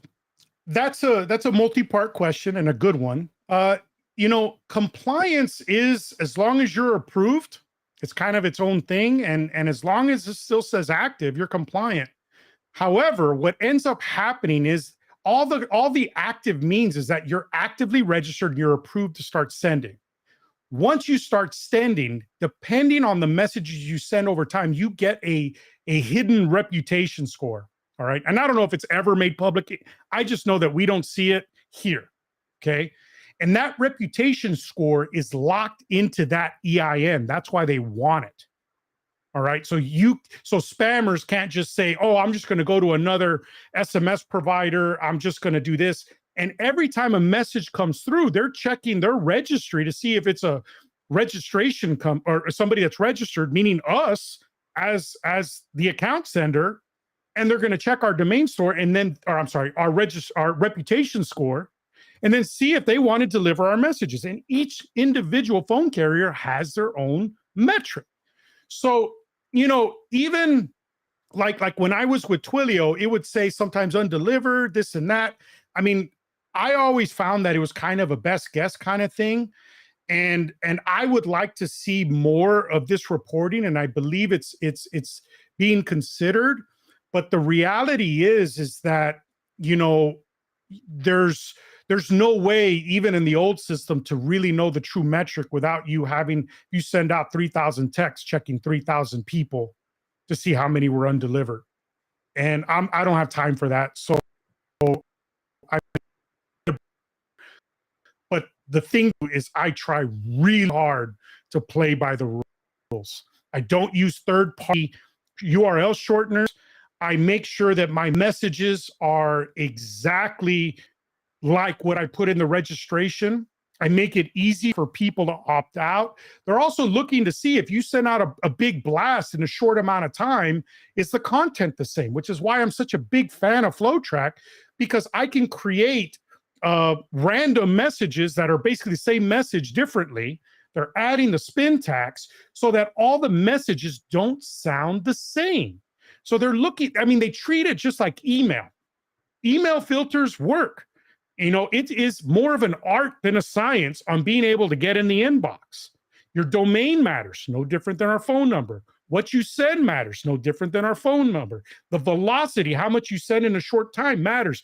that's a multi-part question and a good one. Compliance is, as long as you're approved, it's kind of its own thing. And as long as it still says active, you're compliant. However, what ends up happening is all the active means is that you're actively registered and you're approved to start sending. Once you start sending, depending on the messages you send over time, you get a hidden reputation score. All right. And I don't know if it's ever made public. I just know that we don't see it here. Okay. And that reputation score is locked into that EIN. That's why they want it. All right. So spammers can't just say, oh, I'm just going to go to another SMS provider. I'm just going to do this. And every time a message comes through, they're checking their registry to see if it's a registration or somebody that's registered, meaning us as the account sender. And they're going to check our domain store and then, our reputation score, and then see if they want to deliver our messages. And each individual phone carrier has their own metric. So, even like when I was with Twilio, it would say sometimes undelivered, this and that. I mean, I always found that it was kind of a best guess kind of thing. And I would like to see more of this reporting. And I believe it's being considered. But the reality is that, you know, there's no way, even in the old system, to really know the true metric without you send out 3,000 texts checking 3,000 people to see how many were undelivered. And I don't have time for that. So I, but the thing is, I try really hard to play by the rules. I don't use third party URL shorteners. I make sure that my messages are exactly like what I put in the registration. I make it easy for people to opt out. They're also looking to see if you send out a big blast in a short amount of time, is the content the same? Which is why I'm such a big fan of FlowTrack, because I can create random messages that are basically the same message differently. They're adding the spin tax so that all the messages don't sound the same. So they're looking, I mean, they treat it just like email. Email filters work. You know, it is more of an art than a science on being able to get in the inbox. Your domain matters, no different than our phone number. What you send matters, no different than our phone number. The velocity, how much you send in a short time matters.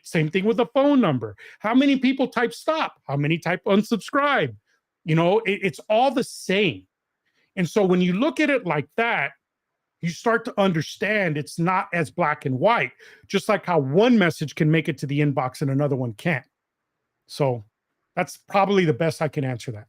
Same thing with the phone number. How many people type stop? How many type unsubscribe? You know, it's all the same. And so when you look at it like that, you start to understand it's not as black and white, just like how one message can make it to the inbox and another one can't. So that's probably the best I can answer that.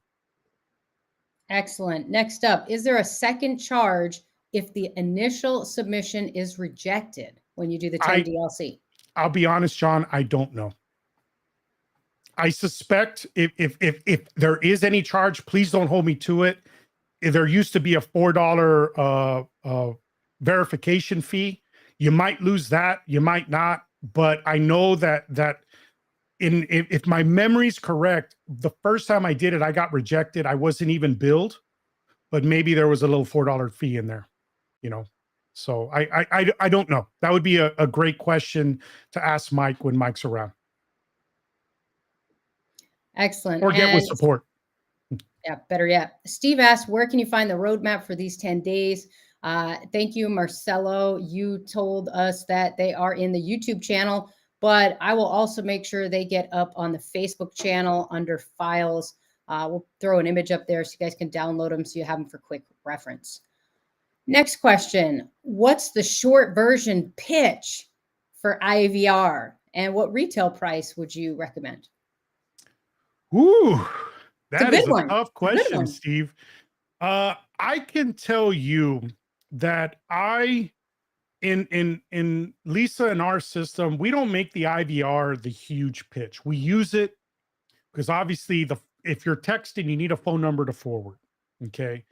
Excellent. Next up, is there a second charge if the initial submission is rejected when you do the 10 DLC? I'll be honest, John, I don't know. I suspect if there is any charge, please don't hold me to it. There used to be a $4 verification fee. You might lose that, you might not, but I know that if my memory's correct, the first time I did it, I got rejected. I wasn't even billed, but maybe there was a little $4 fee in there, you know. So I don't know. That would be a great question to ask Mike when Mike's around. Excellent. Or get with support. Yeah, better yet. Steve asked, where can you find the roadmap for these 10 days? Thank you, Marcelo. You told us that they are in the YouTube channel, but I will also make sure they get up on the Facebook channel under files. We'll throw an image up there so you guys can download them so you have them for quick reference. Next question. What's the short version pitch for IVR, and what retail price would you recommend? Ooh, that is a tough question, Steve. I can tell you that in Lisa and our system, we don't make the IVR the huge pitch. We use it because obviously if you're texting, you need a phone number to forward. Okay.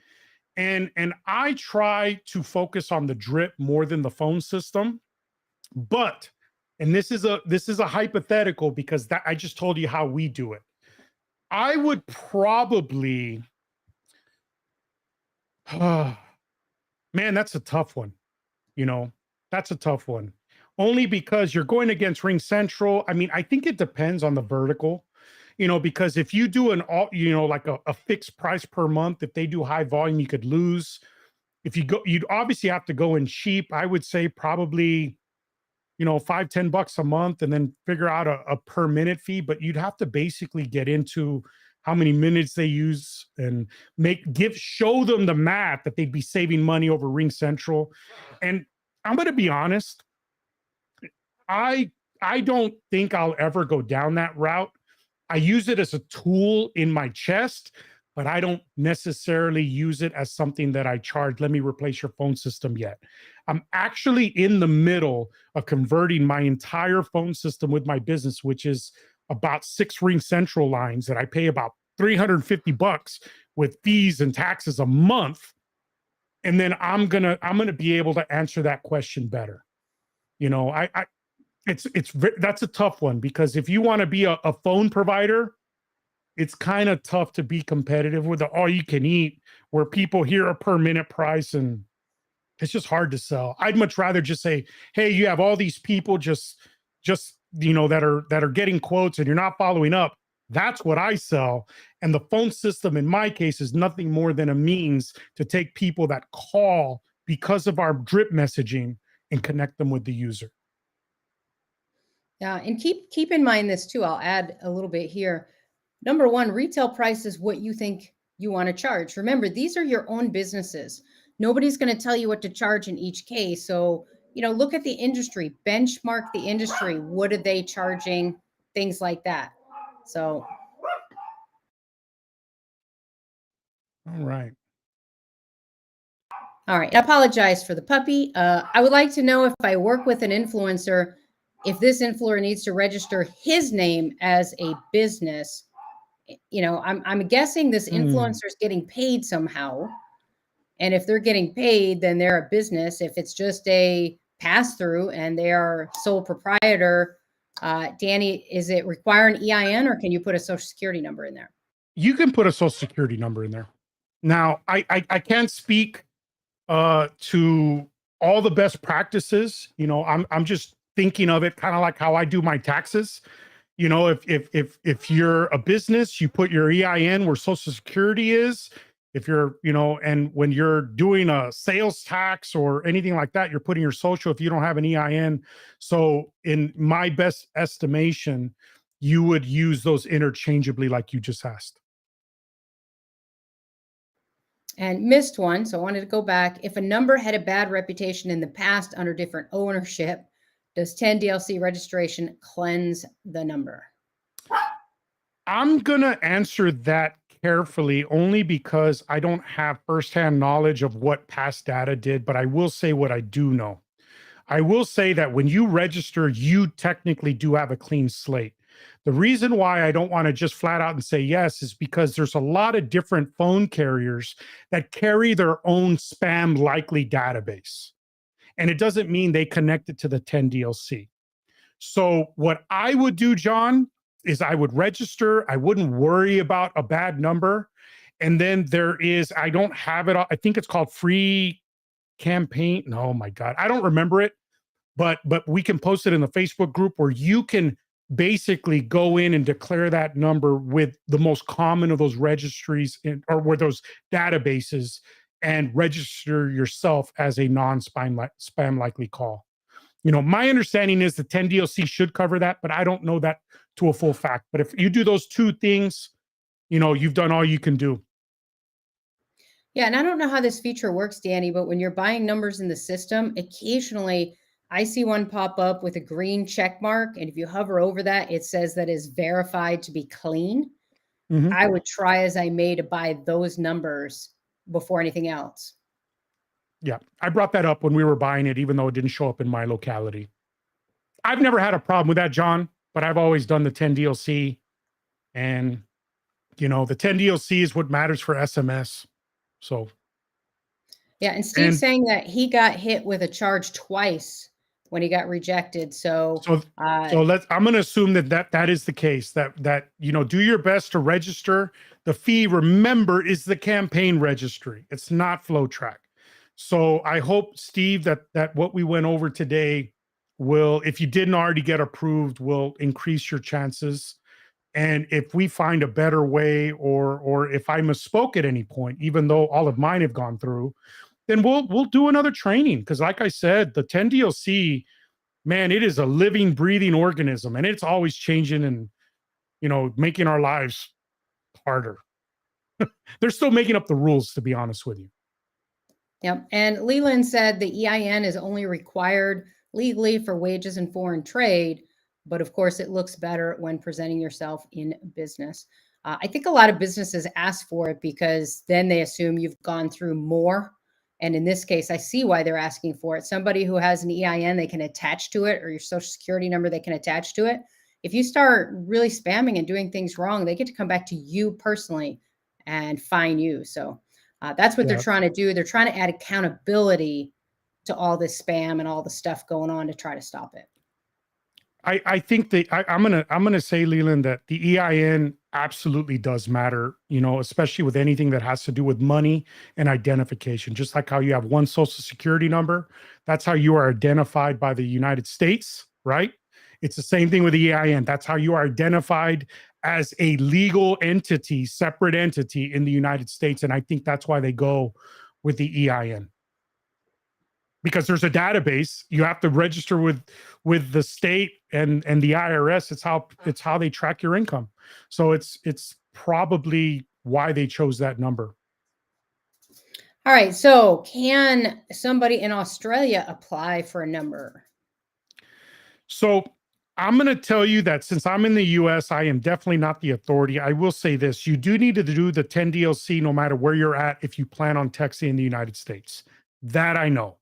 And I try to focus on the drip more than the phone system. But, and this is a hypothetical because that I just told you how we do it. I would probably, man, that's a tough one. You know, that's a tough one. Only because you're going against Ring Central. I mean, I think it depends on the vertical, you know, because if you do like a fixed price per month, if they do high volume, you could lose. If you go, you'd obviously have to go in cheap. I would say probably, you know, $5-10 a month and then figure out a per minute fee, but you'd have to basically get into how many minutes they use and show them the math that they'd be saving money over Ring Central. And I'm going to be honest, I don't think I'll ever go down that route. I use it as a tool in my chest, but I don't necessarily use it as something that I charge. Let me replace your phone system yet. I'm actually in the middle of converting my entire phone system with my business, which is about 6 Ring Central lines that I pay about $350 with fees and taxes a month. And then I'm gonna be able to answer that question better. You know, that's a tough one because if you want to be a phone provider, it's kind of tough to be competitive with the all you can eat where people hear a per minute price and it's just hard to sell. I'd much rather just say, hey, you have all these people just you know that are getting quotes and you're not following up. That's what I sell. And the phone system in my case is nothing more than a means to take people that call because of our drip messaging and connect them with the user. Yeah, and keep in mind this too. I'll add a little bit here. Number one, retail price is what you think you want to charge. Remember, these are your own businesses. Nobody's going to tell you what to charge in each case. So, look at the industry, benchmark the industry. What are they charging? Things like that. So, All right. all right. I apologize for the puppy. I would like to know if I work with an influencer, if this influencer needs to register his name as a business. I'm guessing this influencer is getting paid somehow. And if they're getting paid, then they're a business. If it's just a pass through and they are sole proprietor, Danny, is it require an EIN or can you put a social security number in there? You can put a social security number in there. Now, I can't speak to all the best practices. I'm just thinking of it kind of like how I do my taxes. If you're a business, you put your EIN where Social Security is. If you're, and when you're doing a sales tax or anything like that, you're putting your social if you don't have an EIN. So in my best estimation, you would use those interchangeably like you just asked. And missed one, so I wanted to go back. If a number had a bad reputation in the past under different ownership, does 10DLC registration cleanse the number? I'm going to answer that carefully only because I don't have firsthand knowledge of what past data did, but I will say what I do know. I will say that when you register, you technically do have a clean slate. The reason why I don't want to just flat out and say yes is because there's a lot of different phone carriers that carry their own spam likely database. And it doesn't mean they connect it to the 10DLC. So what I would do, John, is I would register. I wouldn't worry about a bad number. And then I don't have it. I think it's called free campaign. No, my God, I don't remember it. But we can post it in the Facebook group where you can basically go in and declare that number with the most common of those registries or with those databases and register yourself as a spam likely call. My understanding is the 10DLC should cover that, but I don't know that to a full fact. But if you do those two things, you've done all you can do. Yeah, and I don't know how this feature works, Danny, but when you're buying numbers in the system, occasionally I see one pop up with a green check mark. And if you hover over that, it says that is verified to be clean. Mm-hmm. I would try as I may to buy those numbers before anything else. Yeah, I brought that up when we were buying it, even though it didn't show up in my locality. I've never had a problem with that, John, but I've always done the 10DLC. And, the 10DLC is what matters for SMS. So. Yeah, and Steve's saying that he got hit with a charge twice when he got rejected. So I'm going to assume that is the case, that do your best to register. The fee, remember, is the campaign registry. It's not FlowTrack. So I hope, Steve, that what we went over today will, if you didn't already get approved, will increase your chances. And if we find a better way, or if I misspoke at any point, even though all of mine have gone through, then we'll do another training. Because like I said, the 10DLC, man, it is a living, breathing organism, and it's always changing and, making our lives harder. They're still making up the rules, to be honest with you. Yep. And Leland said the EIN is only required legally for wages and foreign trade, but of course it looks better when presenting yourself in business. I think a lot of businesses ask for it because then they assume you've gone through more. And in this case, I see why they're asking for it. Somebody who has an EIN, they can attach to it, or your social security number, they can attach to it. If you start really spamming and doing things wrong, they get to come back to you personally and fine you. So that's what they're trying to do. They're trying to add accountability to all this spam and all the stuff going on to try to stop it. I think that I'm gonna say, Leland, that the EIN absolutely does matter, especially with anything that has to do with money and identification. Just like how you have one social security number, that's how you are identified by the United States, right? It's the same thing with the EIN. That's how you are identified as a legal entity, separate entity in the United States. And I think that's why they go with the EIN. because there's a database. You have to register with the state and the IRS. It's how they track your income. So it's probably why they chose that number. All right. So can somebody in Australia apply for a number? So I'm going to tell you that since I'm in the US, I am definitely not the authority. I will say this: you do need to do the 10 DLC no matter where you're at if you plan on texting in the United States. That I know.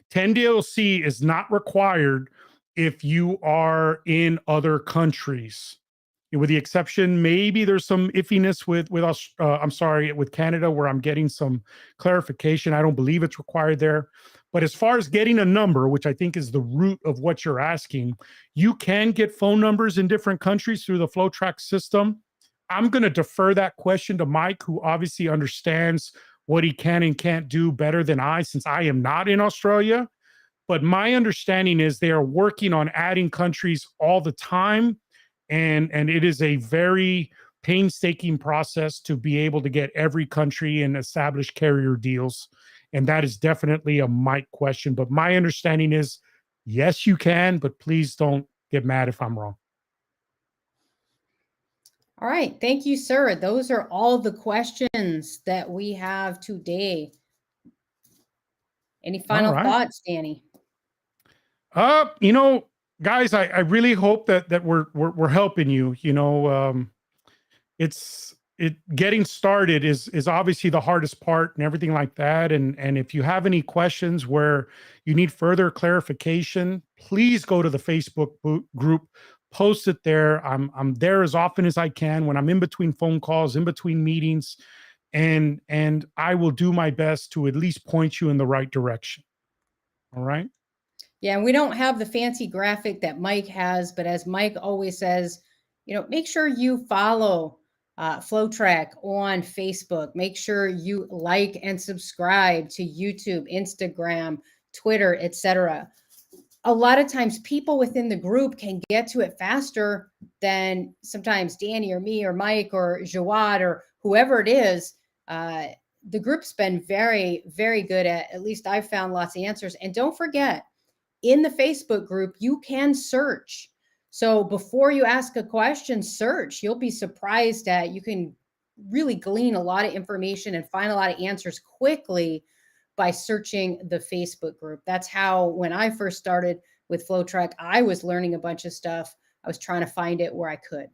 10 DLC is not required if you are in other countries. With the exception, maybe there's some iffiness with us. I'm sorry, with Canada, where I'm getting some clarification. I don't believe it's required there. But as far as getting a number, which I think is the root of what you're asking, you can get phone numbers in different countries through the FlowTrack system. I'm going to defer that question to Mike, who obviously understands what he can and can't do better than I, since I am not in Australia. But my understanding is they are working on adding countries all the time. And it is a very painstaking process to be able to get every country and establish carrier deals. And that is definitely a Mike question. But my understanding is, yes, you can, but please don't get mad if I'm wrong. All right. Thank you, sir. Those are all the questions that we have today. Any final thoughts, Danny? You know, guys, I really hope that we're helping you. You know, getting started is obviously the hardest part and everything like that. And if you have any questions where you need further clarification, please go to the Facebook group, post it there. I'm there as often as I can when I'm in between phone calls, in between meetings, and I will do my best to at least point you in the right direction. All right. Yeah, and we don't have the fancy graphic that Mike has, but as Mike always says, make sure you follow FlowTrack on Facebook. Make sure you like and subscribe to YouTube, Instagram, Twitter, etc. A lot of times people within the group can get to it faster than sometimes Danny or me or Mike or Jawad or whoever it is. The group's been very, very good at least I've found lots of answers. And don't forget, in the Facebook group, you can search. So before you ask a question, search. You'll be surprised that you can really glean a lot of information and find a lot of answers quickly by searching the Facebook group. That's how, when I first started with FlowTrack, I was learning a bunch of stuff. I was trying to find it where I could.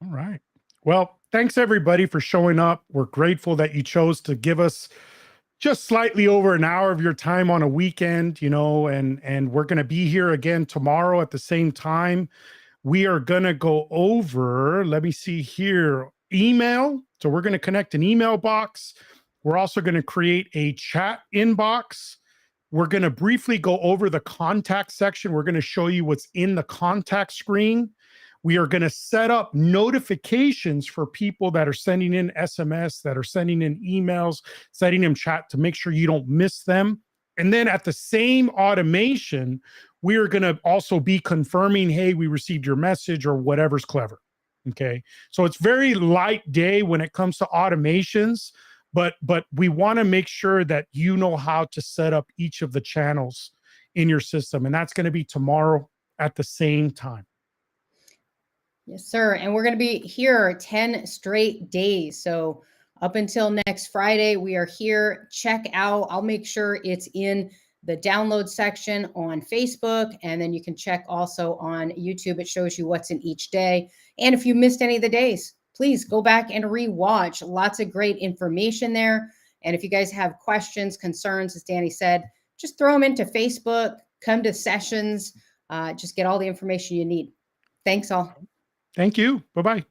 All right. Well, thanks everybody for showing up. We're grateful that you chose to give us just slightly over an hour of your time on a weekend, and we're going to be here again tomorrow at the same time. We are going to go over, let me see here, email. So we're going to connect an email box. We're also going to create a chat inbox. We're going to briefly go over the contact section. We're going to show you what's in the contact screen. We are going to set up notifications for people that are sending in SMS, that are sending in emails, sending them chat, to make sure you don't miss them. And then at the same automation, we are going to also be confirming, hey, we received your message, or whatever's clever. Okay. So it's very light day when it comes to automations, but we want to make sure that you know how to set up each of the channels in your system. And that's going to be tomorrow at the same time. Yes, sir. And we're going to be here 10 straight days. So up until next Friday, we are here. Check out, I'll make sure it's in the download section on Facebook. And then you can check also on YouTube. It shows you what's in each day. And if you missed any of the days, please go back and rewatch. Lots of great information there. And if you guys have questions, concerns, as Danny said, just throw them into Facebook, come to sessions, just get all the information you need. Thanks all. Thank you. Bye-bye.